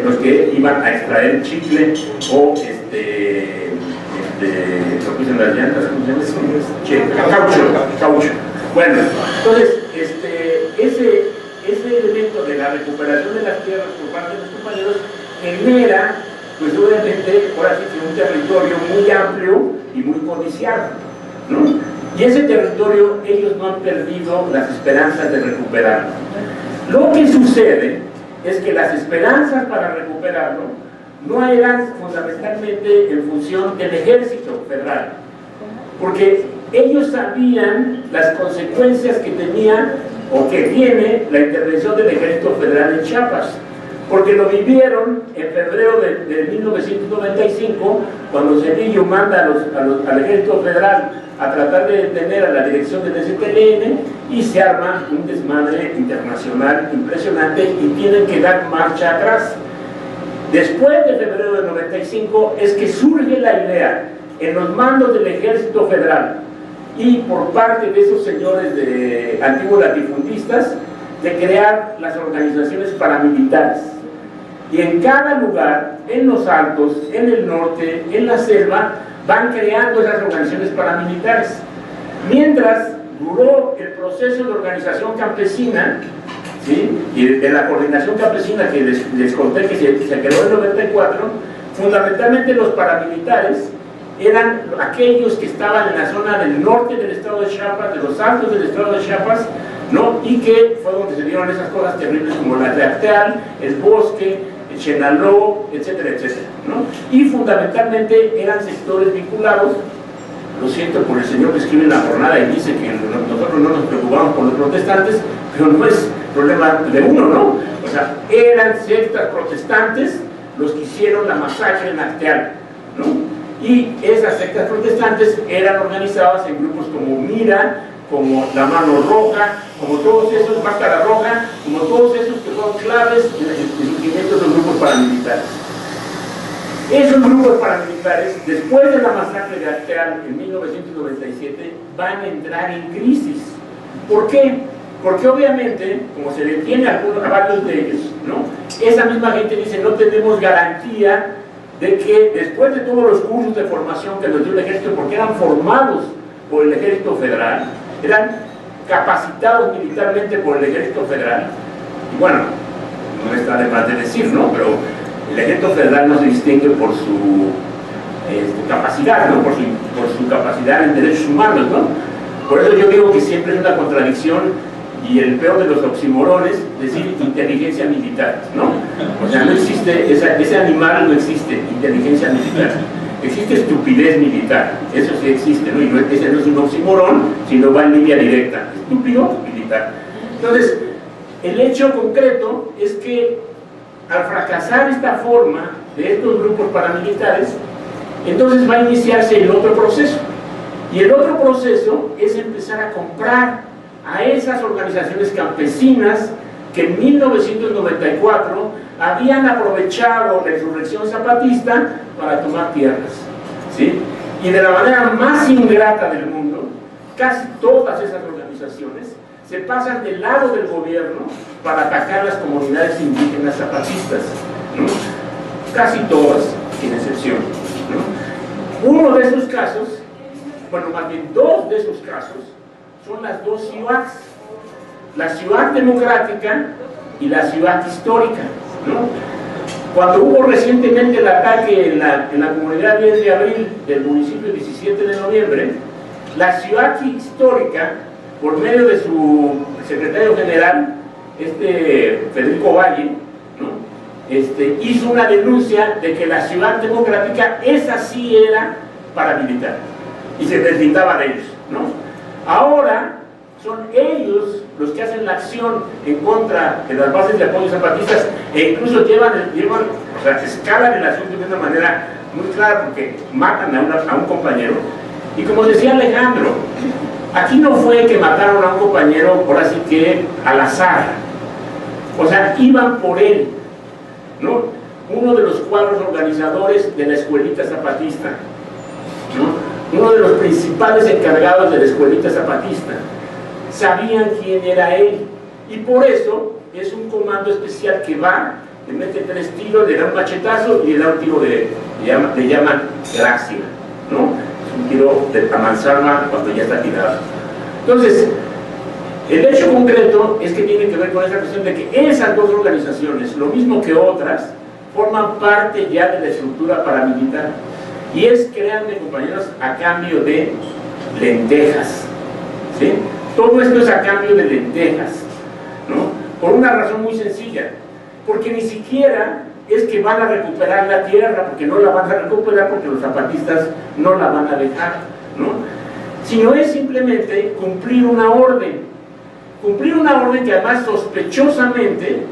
los que iban a extraer chicle o lo que dicen las llantas, ¿cómo se llama? Caucho. Bueno, entonces ese elemento de la recuperación de las tierras por parte de los compañeros genera, pues obviamente, ahora sí que un territorio muy amplio y muy codiciado, ¿no? Y ese territorio ellos no han perdido las esperanzas de recuperarlo. Lo que sucede es que las esperanzas para recuperarlo no eran fundamentalmente en función del ejército federal, porque ellos sabían las consecuencias que tenía o que tiene la intervención del ejército federal en Chiapas, porque lo vivieron en febrero de 1995, cuando Zedillo manda al ejército federal a tratar de detener a la dirección del STLN y se arma un desmadre internacional impresionante y tienen que dar marcha atrás. Después de febrero de 95 es que surge la idea en los mandos del ejército federal y por parte de esos señores de antiguos latifundistas de crear las organizaciones paramilitares. Y en cada lugar, en los altos, en el norte, en la selva, van creando esas organizaciones paramilitares. Mientras duró el proceso de organización campesina, ¿sí? Y de la coordinación campesina que les conté que se creó en el 94, fundamentalmente los paramilitares eran aquellos que estaban en la zona del norte del estado de Chiapas, de los altos del estado de Chiapas, ¿no? Y que fue donde se dieron esas cosas terribles como la Reacteal, el Bosque, el Chenaló, etcétera, etcétera, ¿no? Y fundamentalmente eran sectores vinculados, lo siento por el señor que escribe en la jornada y dice que nosotros no nos preocupamos por los protestantes, pero no es problema de uno, ¿no? O sea, eran sectas protestantes los que hicieron la masacre en Acteal, ¿no? Y esas sectas protestantes eran organizadas en grupos como Mira, como La Mano Roja, como todos esos, Máscara Roja, como todos esos que fueron claves en el surgimiento de los grupos paramilitares. Esos grupos paramilitares, después de la masacre de Acteal en 1997, van a entrar en crisis. ¿Por qué? Porque obviamente, como se detiene a varios de ellos, ¿no? Esa misma gente dice, no tenemos garantía de que después de todos los cursos de formación que nos dio el ejército, porque eran formados por el ejército federal, eran capacitados militarmente por el ejército federal, y bueno, no está de más de decir, ¿no? Pero el ejército federal no se distingue por su capacidad, ¿no? Por su capacidad en derechos humanos, ¿no? Por eso yo digo que siempre es una contradicción y el peor de los oximorones, decir inteligencia militar, ¿no? O sea, no existe, ese animal no existe, inteligencia militar. Existe estupidez militar, eso sí existe, ¿no? Y ese no es un oximorón, sino va en línea directa, estúpido militar. Entonces, el hecho concreto es que al fracasar esta forma de estos grupos paramilitares, entonces va a iniciarse el otro proceso. Y el otro proceso es empezar a comprar a esas organizaciones campesinas que en 1994 habían aprovechado la insurrección zapatista para tomar tierras, ¿sí? Y de la manera más ingrata del mundo, casi todas esas organizaciones se pasan del lado del gobierno para atacar las comunidades indígenas zapatistas, ¿no? Casi todas, sin excepción, ¿no? Uno de esos casos, bueno, más bien dos de esos casos, son las dos ciudades, la ciudad democrática y la ciudad histórica, ¿no? Cuando hubo recientemente el ataque en la comunidad 10 de abril del municipio 17 de noviembre, la ciudad histórica, por medio de su secretario general, Federico Valle, ¿no? Hizo una denuncia de que la ciudad democrática, esa sí era paramilitar, y se deslindaba de ellos, ¿no? Ahora son ellos los que hacen la acción en contra de las bases de apoyo zapatistas e incluso llevan sea, escalan el asunto de una manera muy clara porque matan a un compañero. Y como decía Alejandro, aquí no fue que mataron a un compañero, por así que al azar. O sea, iban por él, ¿no? Uno de los cuadros organizadores de la escuelita zapatista, ¿no? Uno de los principales encargados de la escuelita zapatista. Sabían quién era él. Y por eso es un comando especial que va, le mete 3 tiros, le da un machetazo y le da un tiro le llaman gracia, ¿no? Es un tiro a mansalva cuando ya está tirado. Entonces, el hecho concreto es que tiene que ver con esa cuestión de que esas dos organizaciones, lo mismo que otras, forman parte ya de la estructura paramilitar. Y es, créanme compañeros, a cambio de lentejas, ¿sí? Todo esto es a cambio de lentejas, ¿no? Por una razón muy sencilla, porque ni siquiera es que van a recuperar la tierra, porque no la van a recuperar, porque los zapatistas no la van a dejar, ¿no? Sino es simplemente cumplir una orden que además sospechosamente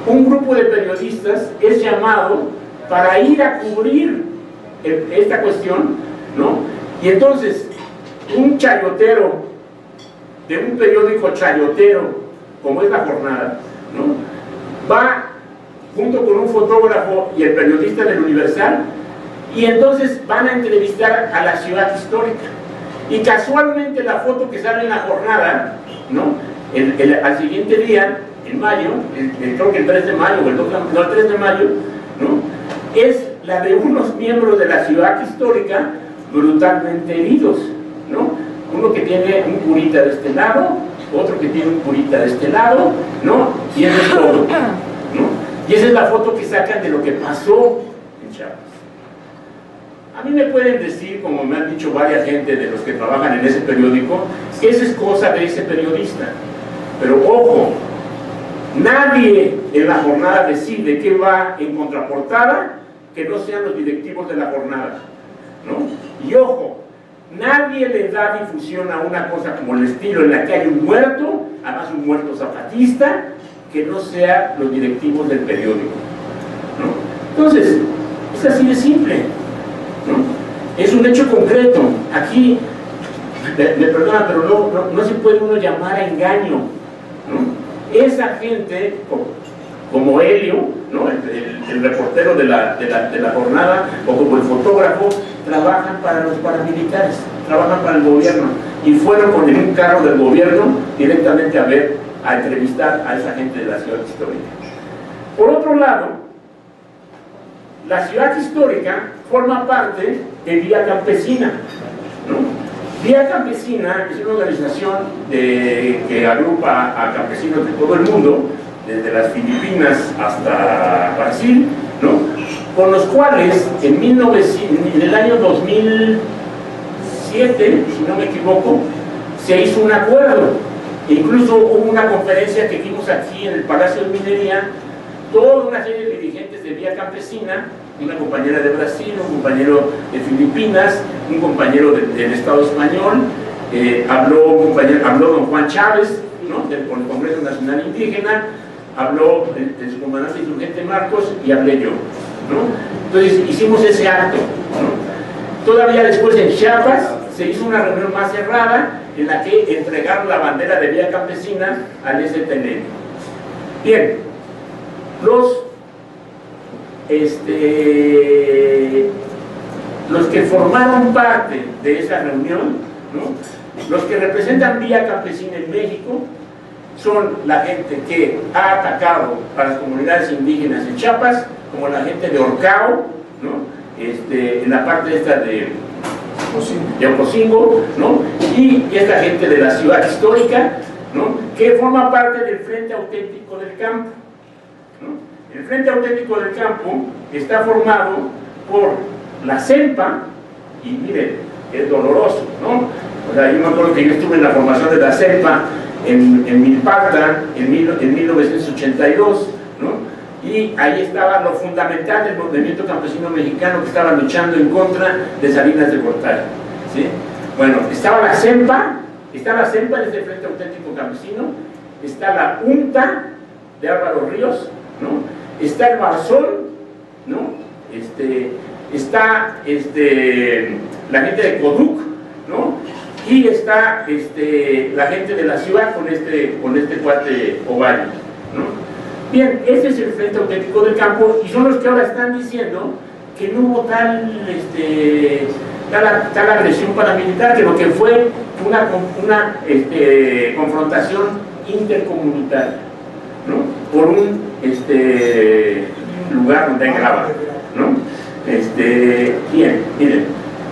un grupo de periodistas es llamado para ir a cubrir esta cuestión, ¿no? Y entonces un chayotero de un periódico chayotero como es La Jornada, ¿no? Va junto con un fotógrafo y el periodista del Universal y entonces van a entrevistar a la ciudad histórica y casualmente la foto que sale en La Jornada, ¿no? Al siguiente día, en mayo, creo que el 3 de mayo o el 3 de mayo, ¿no? Es la de unos miembros de la ciudad histórica brutalmente heridos, ¿no? Uno que tiene un curita de este lado, otro que tiene un curita de este lado, ¿no? Y eso es todo, ¿no? Y esa es la foto que sacan de lo que pasó en Chiapas. A mí me pueden decir, como me han dicho varias gente de los que trabajan en ese periódico, que esa es cosa de ese periodista. Pero ojo, nadie en La Jornada decide qué va en contraportada que no sean los directivos de La Jornada, ¿no? Y ojo, nadie le da difusión a una cosa como el estilo en la que hay un muerto, además un muerto zapatista, que no sea los directivos del periódico, ¿no? Entonces, es así de simple, ¿no? Es un hecho concreto. Aquí, me perdonan, pero no se puede uno llamar a engaño, ¿no? Esa gente, como Helio, ¿no? el reportero de la jornada, o como el fotógrafo, trabajan para los paramilitares, trabajan para el gobierno, y fueron con un carro del gobierno directamente a entrevistar a esa gente de la ciudad histórica. Por otro lado, la ciudad histórica forma parte de Vía Campesina, ¿no? Vía Campesina es una organización que agrupa a campesinos de todo el mundo, desde las Filipinas hasta Brasil, ¿no? Con los cuales en el año 2007, si no me equivoco, se hizo un acuerdo. Incluso hubo una conferencia que vimos aquí en el Palacio de Minería, toda una serie de dirigentes de Vía Campesina, una compañera de Brasil, un compañero de Filipinas, un compañero del Estado español, habló don Juan Chávez, ¿no? Del Congreso Nacional Indígena, habló el comandante insurgente Marcos y hablé yo, ¿no? Entonces hicimos ese acto, ¿no? Todavía después en Chiapas se hizo una reunión más cerrada en la que entregaron la bandera de Vía Campesina al STLN. Bien, los que formaron parte de esa reunión, ¿no? Los que representan Vía Campesina en México, son la gente que ha atacado a las comunidades indígenas en Chiapas, como la gente de Orcao, ¿no? En la parte esta de Ocosingo, ¿no? Y esta gente de la ciudad histórica, ¿no? Que forma parte del Frente Auténtico del Campo, ¿no? El Frente Auténtico del Campo está formado por la CELPA, y miren, es doloroso, ¿no? O sea, yo me acuerdo que yo estuve en la formación de la CELPA en Milpalta en 1982, ¿no? Y ahí estaba lo fundamental del movimiento campesino mexicano que estaba luchando en contra de Salinas de Gortari, ¿sí? Bueno, estaba la CELPA en este Frente Auténtico Campesino, está la UNTA de Álvaro Ríos, ¿no? Está el Barzón, ¿no? Está la gente de Coduc, ¿no? Y está la gente de la ciudad con este cuate Ovalle, ¿no? Bien, ese es el Frente Auténtico del Campo y son los que ahora están diciendo que no hubo tal agresión paramilitar, que lo que fue una confrontación intercomunitaria, ¿no? Por un lugar donde hay grava, ¿no? Bien, miren,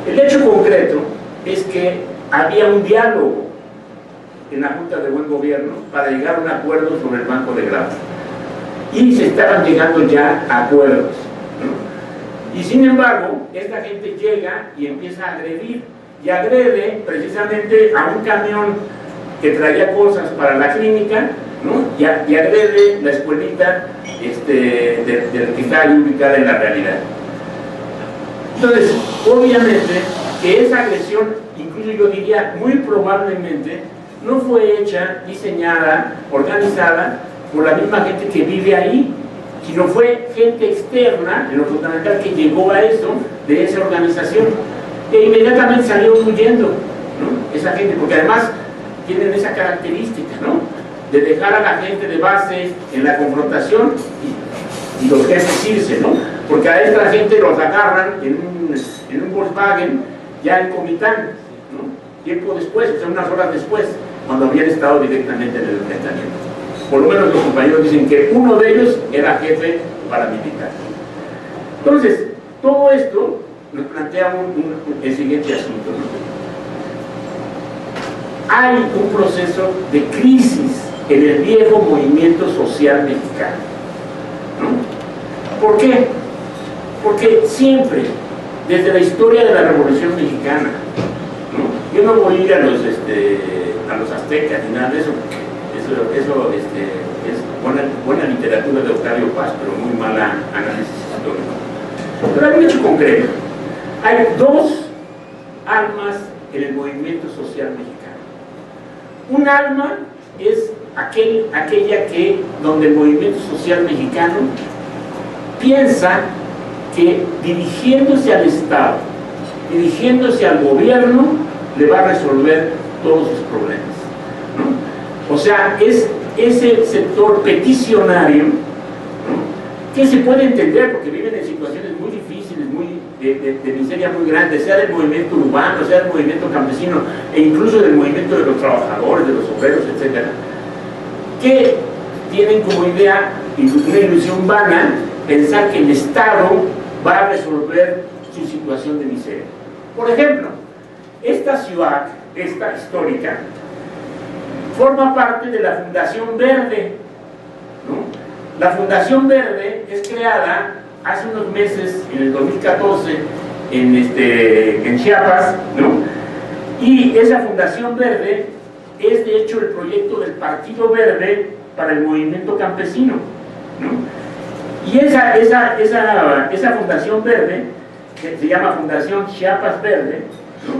el hecho concreto es que había un diálogo en la Junta de Buen Gobierno para llegar a un acuerdo sobre el banco de grava y se estaban llegando ya a acuerdos, ¿no? Y sin embargo, esta gente llega y empieza a agredir, y agrede precisamente a un camión que traía cosas para la clínica, ¿no? Y agrede la escuelita de que está ahí ubicada en la realidad. Entonces, obviamente que esa agresión, incluso yo diría muy probablemente, no fue hecha, diseñada, organizada por la misma gente que vive ahí, sino fue gente externa, en lo fundamental, que llegó a eso, de esa organización, e inmediatamente salieron huyendo, ¿no? Esa gente, porque además tienen esa característica, ¿no? De dejar a la gente de base en la confrontación y los jefes irse, ¿no? Porque a esta gente los agarran en un Volkswagen ya en Comitán, ¿no? Tiempo después, o sea, unas horas después, cuando habían estado directamente en el enfrentamiento. Por lo menos los compañeros dicen que uno de ellos era jefe paramilitar. Entonces, todo esto nos plantea el siguiente asunto, ¿no? Hay un proceso de crisis en el viejo movimiento social mexicano, ¿no? ¿Por qué? Porque siempre, desde la historia de la Revolución Mexicana, ¿no? Yo no voy a ir a los aztecas ni nada de eso, porque eso es buena literatura de Octavio Paz, pero muy mala análisis histórico. Pero hay un hecho concreto. Hay dos almas en el movimiento social mexicano. Un alma es aquella donde el movimiento social mexicano piensa que dirigiéndose al Estado, dirigiéndose al gobierno, le va a resolver todos sus problemas, ¿no? O sea, es ese sector peticionario, ¿no? Que se puede entender porque viven en situaciones muy difíciles, de miseria muy grande, sea del movimiento urbano, sea del movimiento campesino e incluso del movimiento de los trabajadores, de los obreros, etc., que tienen como idea, una ilusión vana, pensar que el Estado va a resolver su situación de miseria. Por ejemplo, esta ciudad, esta histórica, forma parte de la Fundación Verde, ¿no? La Fundación Verde es creada hace unos meses, en el 2014, en Chiapas, ¿no? Y esa Fundación Verde es de hecho el proyecto del Partido Verde para el movimiento campesino, ¿no? Y esa Fundación Verde, que se llama Fundación Chiapas Verde, ¿no?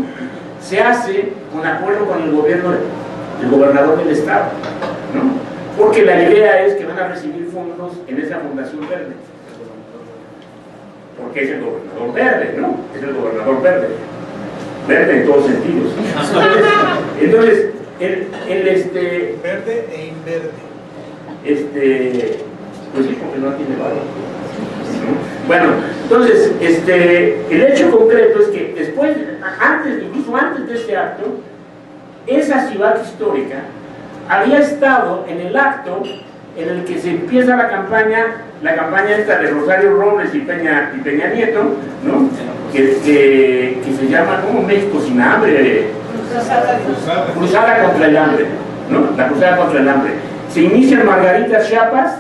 Se hace con acuerdo con el gobierno del gobernador del estado, ¿no? Porque la idea es que van a recibir fondos en esa Fundación Verde, porque es el gobernador verde, ¿no? Es el gobernador verde, verde en todos sentidos. Entonces verde e inverde. Pues sí, porque no tiene valor. Bueno, entonces, el hecho concreto es que después, incluso antes de este acto, esa ciudad histórica había estado en el acto en el que se empieza la campaña esta de Rosario Robles y Peña Nieto, ¿no? Que se llama como México sin hambre, Cruzada contra el hambre, ¿no? La cruzada contra el hambre. Se inicia en Margarita, Chiapas,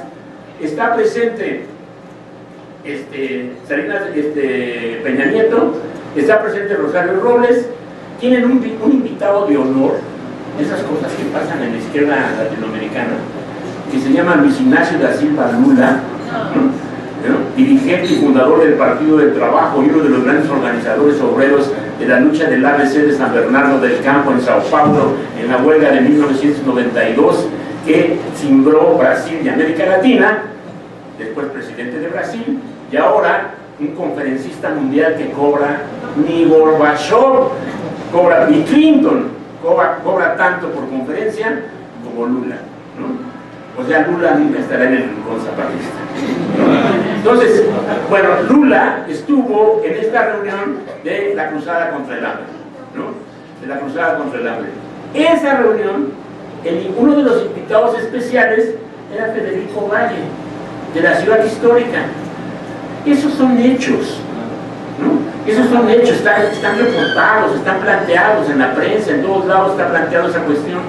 está presente Peña Nieto, está presente Rosario Robles, tienen un invitado de honor, esas cosas que pasan en la izquierda latinoamericana, que se llama Luis Ignacio da Silva Lula, ¿no? Dirigente y fundador del Partido del Trabajo y uno de los grandes organizadores obreros de la lucha del ABC de San Bernardo del Campo en Sao Paulo en la huelga de 1992 que cimbró Brasil y América Latina, después presidente de Brasil, Y ahora, un conferencista mundial que cobra, ni Gorbachev cobra, ni Clinton cobra tanto por conferencia como Lula, ¿no? O sea, Lula nunca estará en el rincón zapatista, ¿no? Entonces, bueno, Lula estuvo en esta reunión de la Cruzada contra el Hambre, ¿no? De la Cruzada contra el Hambre. Esa reunión, uno de los invitados especiales era Federico Valle, de la ciudad histórica. Esos son hechos, ¿no? Esos son hechos, están reportados, están planteados en la prensa, en todos lados está planteada esa cuestión,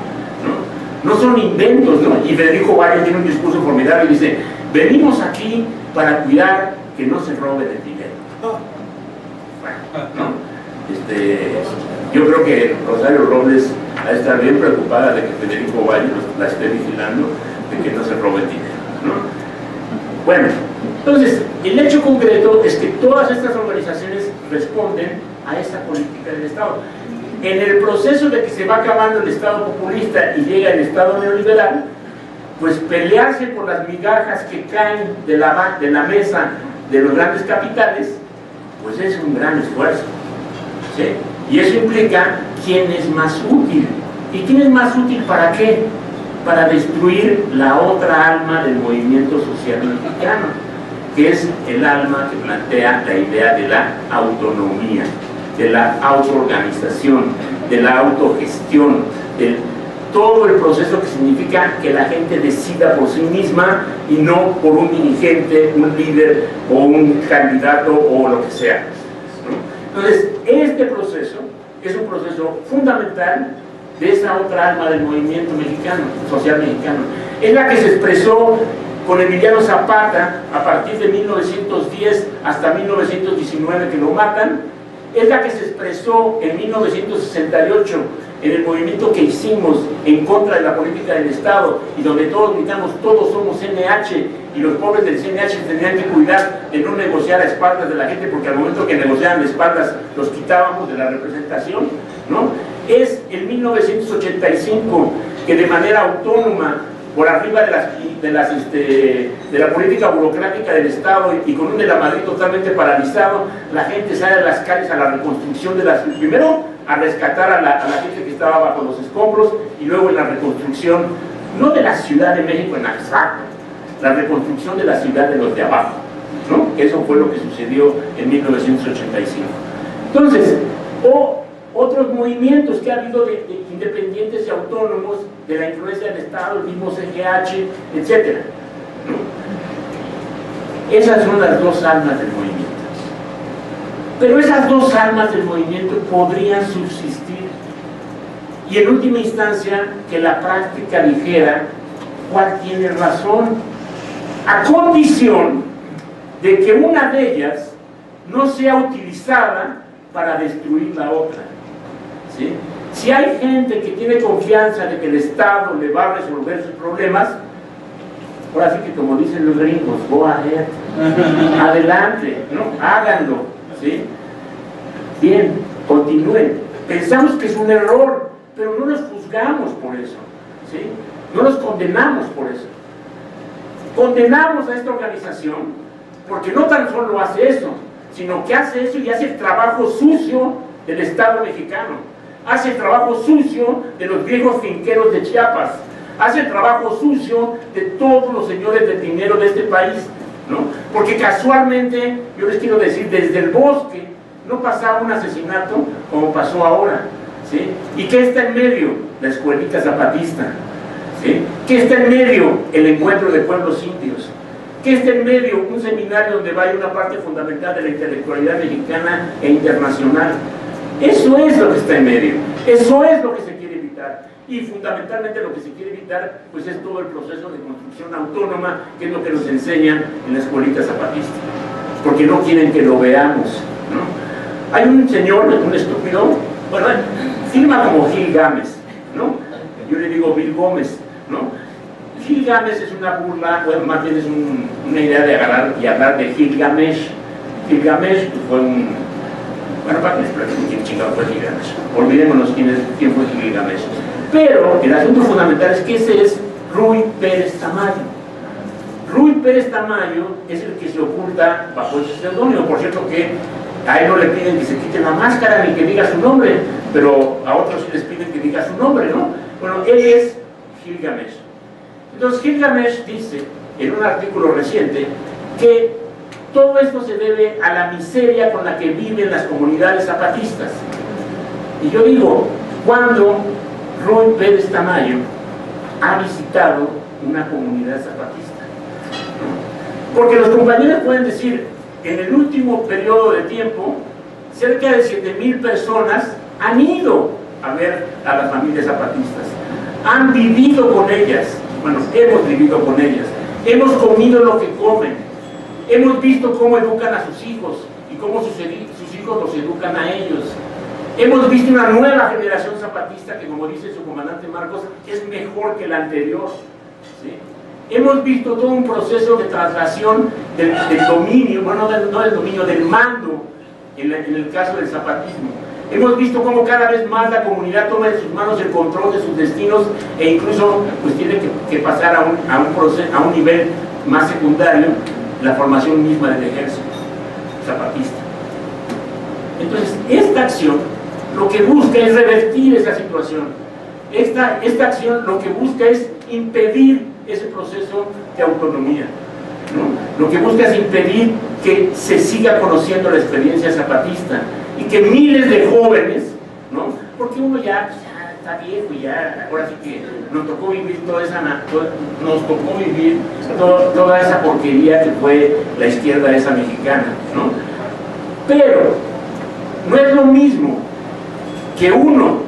¿no? No son inventos, ¿no? Y Federico Valle tiene un discurso formidable y dice: venimos aquí para cuidar que no se robe el dinero. Bueno, ¿no? Yo creo que Rosario Robles ha de estar bien preocupada de que Federico Valle la esté vigilando, de que no se robe el dinero, ¿no? Bueno, entonces, el hecho concreto es que todas estas organizaciones responden a esa política del Estado. En el proceso de que se va acabando el Estado populista y llega el Estado neoliberal, pues pelearse por las migajas que caen de la mesa de los grandes capitales, pues es un gran esfuerzo, ¿sí? Y eso implica quién es más útil. ¿Y quién es más útil para qué? Para destruir la otra alma del movimiento social mexicano, que es el alma que plantea la idea de la autonomía, de la autoorganización, de la autogestión, de todo el proceso que significa que la gente decida por sí misma y no por un dirigente, un líder o un candidato o lo que sea, ¿no? Entonces, este proceso es un proceso fundamental de esa otra alma del movimiento mexicano, social mexicano. Es la que se expresó con Emiliano Zapata a partir de 1910 hasta 1919, que lo matan. Es la que se expresó en 1968 en el movimiento que hicimos en contra de la política del Estado, y donde todos gritamos: todos somos CNH, y los pobres del CNH tenían que cuidar de no negociar a espaldas de la gente, porque al momento que negociaban a espaldas los quitábamos de la representación, ¿no? Es en 1985 que de manera autónoma, por arriba de la política burocrática del Estado y con un de la Madrid totalmente paralizado, la gente sale a las calles a la reconstrucción de las... Primero, a rescatar a la gente que estaba bajo los escombros, y luego en la reconstrucción, no de la Ciudad de México en abstracto, la reconstrucción de la ciudad de los de abajo, ¿no? Eso fue lo que sucedió en 1985. Entonces, otros movimientos que ha habido de independientes y autónomos de la influencia del Estado, el mismo CGH, etc., ¿no? Esas son las dos almas del movimiento. Pero esas dos almas del movimiento podrían subsistir, y en última instancia que la práctica dijera cuál tiene razón, a condición de que una de ellas no sea utilizada para destruir la otra, ¿sí? Si hay gente que tiene confianza de que el Estado le va a resolver sus problemas, ahora sí que, como dicen los gringos, go ahead, adelante, ¿no? Háganlo, ¿sí? Bien, continúen. Pensamos que es un error, pero no los juzgamos por eso, ¿sí? No los condenamos por eso. Condenamos a esta organización porque no tan solo hace eso, sino que hace eso y hace el trabajo sucio del Estado mexicano, hace el trabajo sucio de los viejos finqueros de Chiapas, hace el trabajo sucio de todos los señores del dinero de este país, ¿no? Porque casualmente, yo les quiero decir, desde el Bosque no pasaba un asesinato como pasó ahora, ¿sí? ¿Y qué está en medio? La escuelita zapatista, ¿sí? ¿Qué está en medio? El encuentro de pueblos indios. ¿Qué está en medio? Un seminario donde va una parte fundamental de la intelectualidad mexicana e internacional. Eso es lo que está en medio, eso es lo que se quiere evitar, y fundamentalmente lo que se quiere evitar pues es todo el proceso de construcción autónoma, que es lo que nos enseñan en la escuelita zapatista, porque no quieren que lo veamos, ¿no? Hay un señor, un estúpido, bueno, firma como Gil Gámez, ¿no? Yo le digo Bill Gómez, ¿no? Gil Gámez es una burla, bueno, más bien es una idea de agarrar y hablar de Gilgamesh. Gilgamesh fue un... Bueno, para que les platico quién chingado fue Gilgamesh. Olvidémonos quién fue Gilgamesh. Pero el asunto fundamental es que ese es Ruy Pérez Tamayo. Ruy Pérez Tamayo es el que se oculta bajo ese seudónimo. Por cierto que a él no le piden que se quite la máscara ni que diga su nombre, pero a otros sí les piden que diga su nombre, ¿no? Bueno, él es Gilgamesh. Entonces Gilgamesh dice en un artículo reciente que todo esto se debe a la miseria con la que viven las comunidades zapatistas. Y yo digo, ¿cuándo Ruy Pérez Tamayo ha visitado una comunidad zapatista? Porque los compañeros pueden decir, en el último periodo de tiempo, cerca de 7,000 personas han ido a ver a las familias zapatistas, han vivido con ellas, bueno, hemos vivido con ellas, hemos comido lo que comen, hemos visto cómo educan a sus hijos y cómo sus hijos los educan a ellos. Hemos visto una nueva generación zapatista que, como dice su comandante Marcos, es mejor que la anterior, ¿sí? Hemos visto todo un proceso de traslación del dominio, bueno, no del dominio, del mando en el caso del zapatismo. Hemos visto cómo cada vez más la comunidad toma en sus manos el control de sus destinos e incluso pues tiene que pasar a un nivel más secundario, la formación misma del ejército zapatista. Entonces, esta acción lo que busca es revertir esa situación. Esta acción lo que busca es impedir ese proceso de autonomía, ¿no? Lo que busca es impedir que se siga conociendo la experiencia zapatista y que miles de jóvenes, ¿no? Porque uno ya está viejo y ya, ahora sí que nos tocó vivir toda esa porquería que fue la izquierda esa mexicana, ¿no? Pero no es lo mismo que uno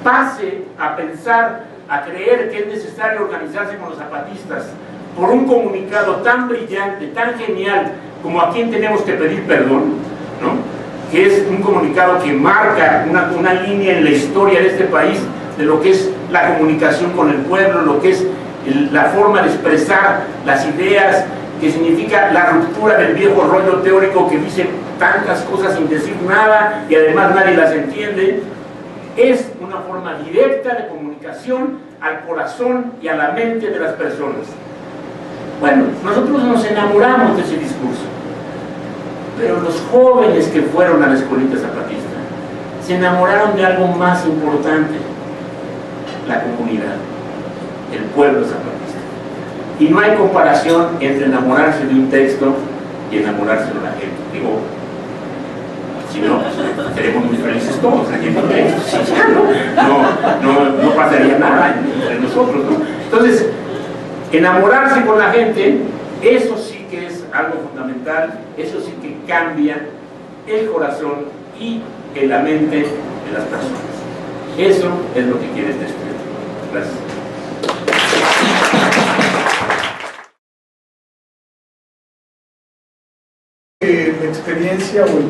pase a pensar, a creer que es necesario organizarse con los zapatistas por un comunicado tan brillante, tan genial, como a quien tenemos que pedir perdón, ¿no? Que es un comunicado que marca una línea en la historia de este país, de lo que es la comunicación con el pueblo, lo que es la forma de expresar las ideas, que significa la ruptura del viejo rollo teórico que dice tantas cosas sin decir nada y además nadie las entiende. Es una forma directa de comunicación al corazón y a la mente de las personas. Bueno, nosotros nos enamoramos de ese discurso, pero los jóvenes que fueron a la escuelita zapatista se enamoraron de algo más importante: la comunidad, el pueblo zapatista. Y no hay comparación entre enamorarse de un texto y enamorarse de la gente. Digo, si no, seremos muy felices todos leyendo textos, no pasaría nada entre nosotros, ¿no? Entonces, enamorarse con la gente, eso sí que es algo fundamental, eso sí que cambia el corazón y la mente de las personas. Eso es lo que quiere este estudio. Gracias. La experiencia o el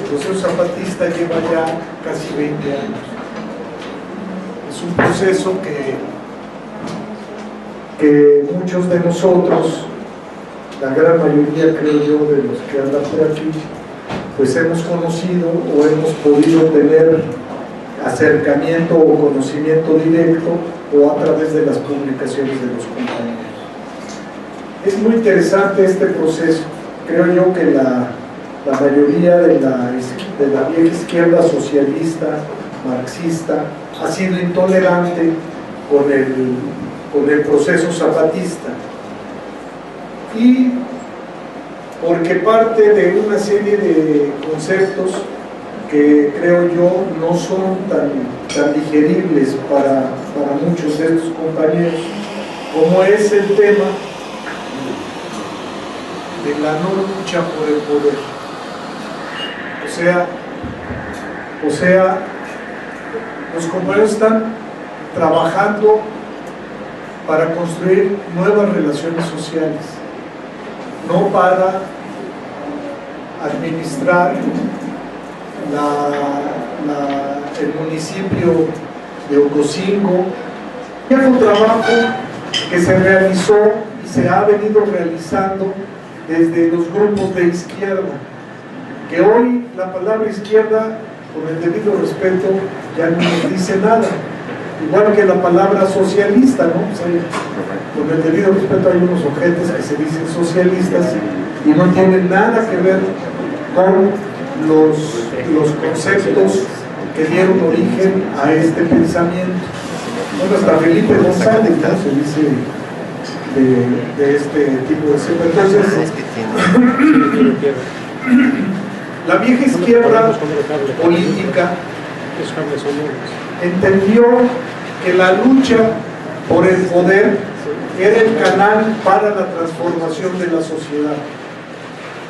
proceso zapatista lleva ya casi 20 años. Es un proceso que muchos de nosotros, la gran mayoría creo yo de los que andan por aquí, pues hemos conocido o hemos podido tener acercamiento o conocimiento directo o a través de las publicaciones de los compañeros. Es muy interesante este proceso. Creo yo que la mayoría de la vieja izquierda socialista, marxista, ha sido intolerante con el proceso zapatista, y porque parte de una serie de conceptos que creo yo no son tan digeribles para muchos de estos compañeros, como es el tema de la no lucha por el poder. O sea, los compañeros están trabajando para construir nuevas relaciones sociales, no para administrar el municipio de Ocosingo. Es un trabajo que se realizó y se ha venido realizando desde los grupos de izquierda, que hoy la palabra izquierda, con el debido respeto, ya no nos dice nada. igual que la palabra socialista, ¿no? O sea, con el debido respeto, hay unos ojetes que se dicen socialistas y no tienen nada que ver con los conceptos que dieron origen a este pensamiento. Bueno, hasta Felipe González, ¿no? Se dice de este tipo de ser. Entonces, la vieja izquierda política entendió que la lucha por el poder era el canal para la transformación de la sociedad.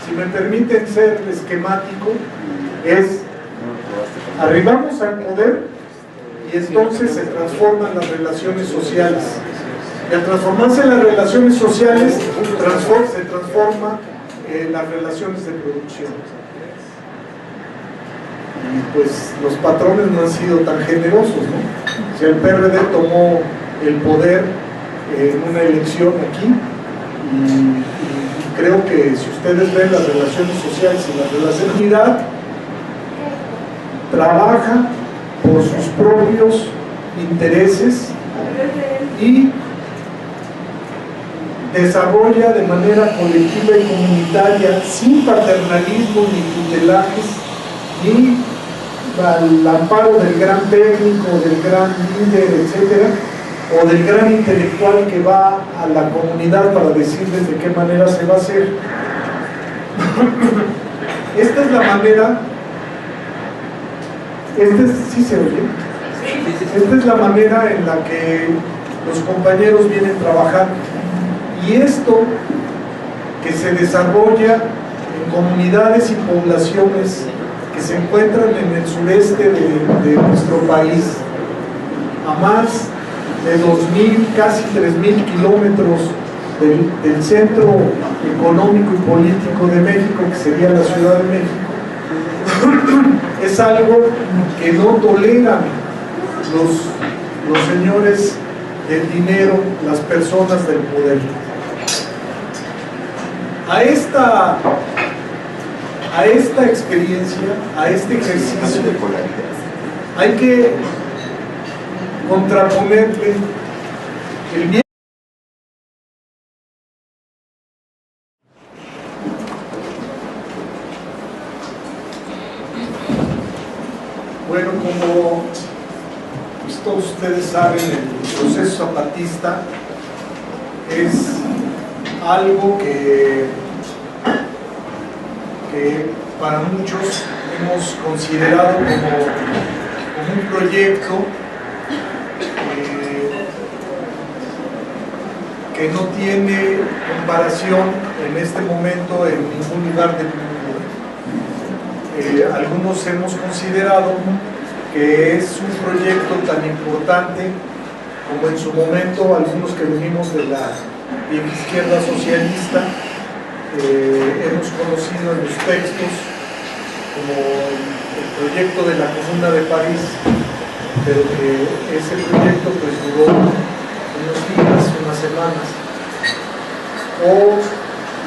Si me permiten ser esquemático, es arribamos al poder y entonces se transforman las relaciones sociales. Y al transformarse las relaciones sociales, se transforma las relaciones de producción. Y pues los patrones no han sido tan generosos, ¿no? Si el PRD tomó el poder en una elección aquí, y creo que si ustedes ven las relaciones sociales y la relación de unidad, trabaja por sus propios intereses y desarrolla de manera colectiva y comunitaria, sin paternalismo ni tutelajes, ni al amparo del gran técnico, del gran líder, etcétera, o del gran intelectual que va a la comunidad para decirles de qué manera se va a hacer. Esta es la manera, ¿sí se oye? Esta es la manera en la que los compañeros vienen trabajando. Y esto que se desarrolla en comunidades y poblaciones que se encuentran en el sureste de nuestro país, a más de 2.000, casi 3.000 kilómetros del centro económico y político de México, que sería la Ciudad de México, es algo que no toleran los señores del dinero, las personas del poder. A esta experiencia, a este ejercicio, hay que contraponerle el bien. Bueno, como pues, todos ustedes saben, el proceso zapatista es algo que para muchos hemos considerado como un proyecto que no tiene comparación en este momento en ningún lugar del mundo. Algunos hemos considerado que es un proyecto tan importante como en su momento algunos que venimos de la vieja izquierda socialista hemos conocido en los textos como el proyecto de la Comuna de París, pero que ese proyecto pues duró unos días, unas semanas, o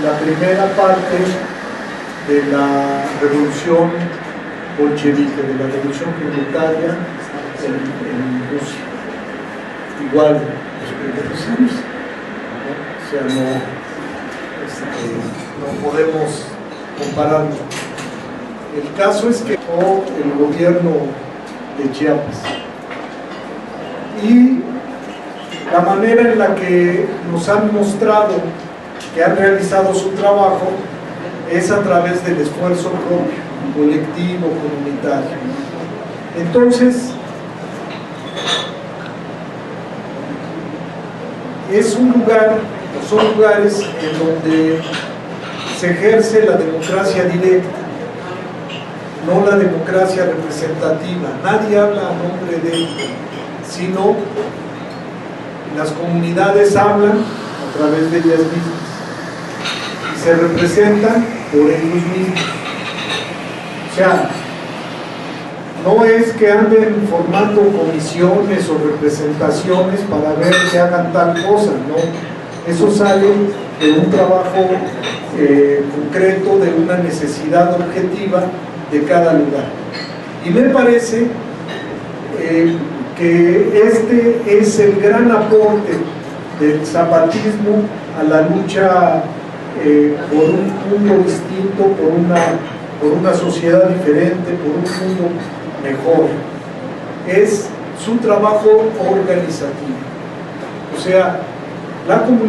la primera parte de la revolución bolchevique, de la revolución proletaria en Rusia. Igual los primeros años, ¿no? O sea, no podemos compararlo. El caso es que el gobierno de Chiapas y la manera en la que nos han mostrado que han realizado su trabajo es a través del esfuerzo propio, colectivo, comunitario. Entonces, es un lugar, son lugares en donde se ejerce la democracia directa, no la democracia representativa. Nadie habla a nombre de ella, sino las comunidades hablan a través de ellas mismas y se representan por ellos mismos. O sea, no es que anden formando comisiones o representaciones para ver que hagan tal cosa, no. Eso sale de un trabajo concreto, de una necesidad objetiva de cada lugar. Y me parece que este es el gran aporte del zapatismo a la lucha por un mundo distinto, por una sociedad diferente, por un mundo mejor. Es su trabajo organizativo. O sea, la comunidad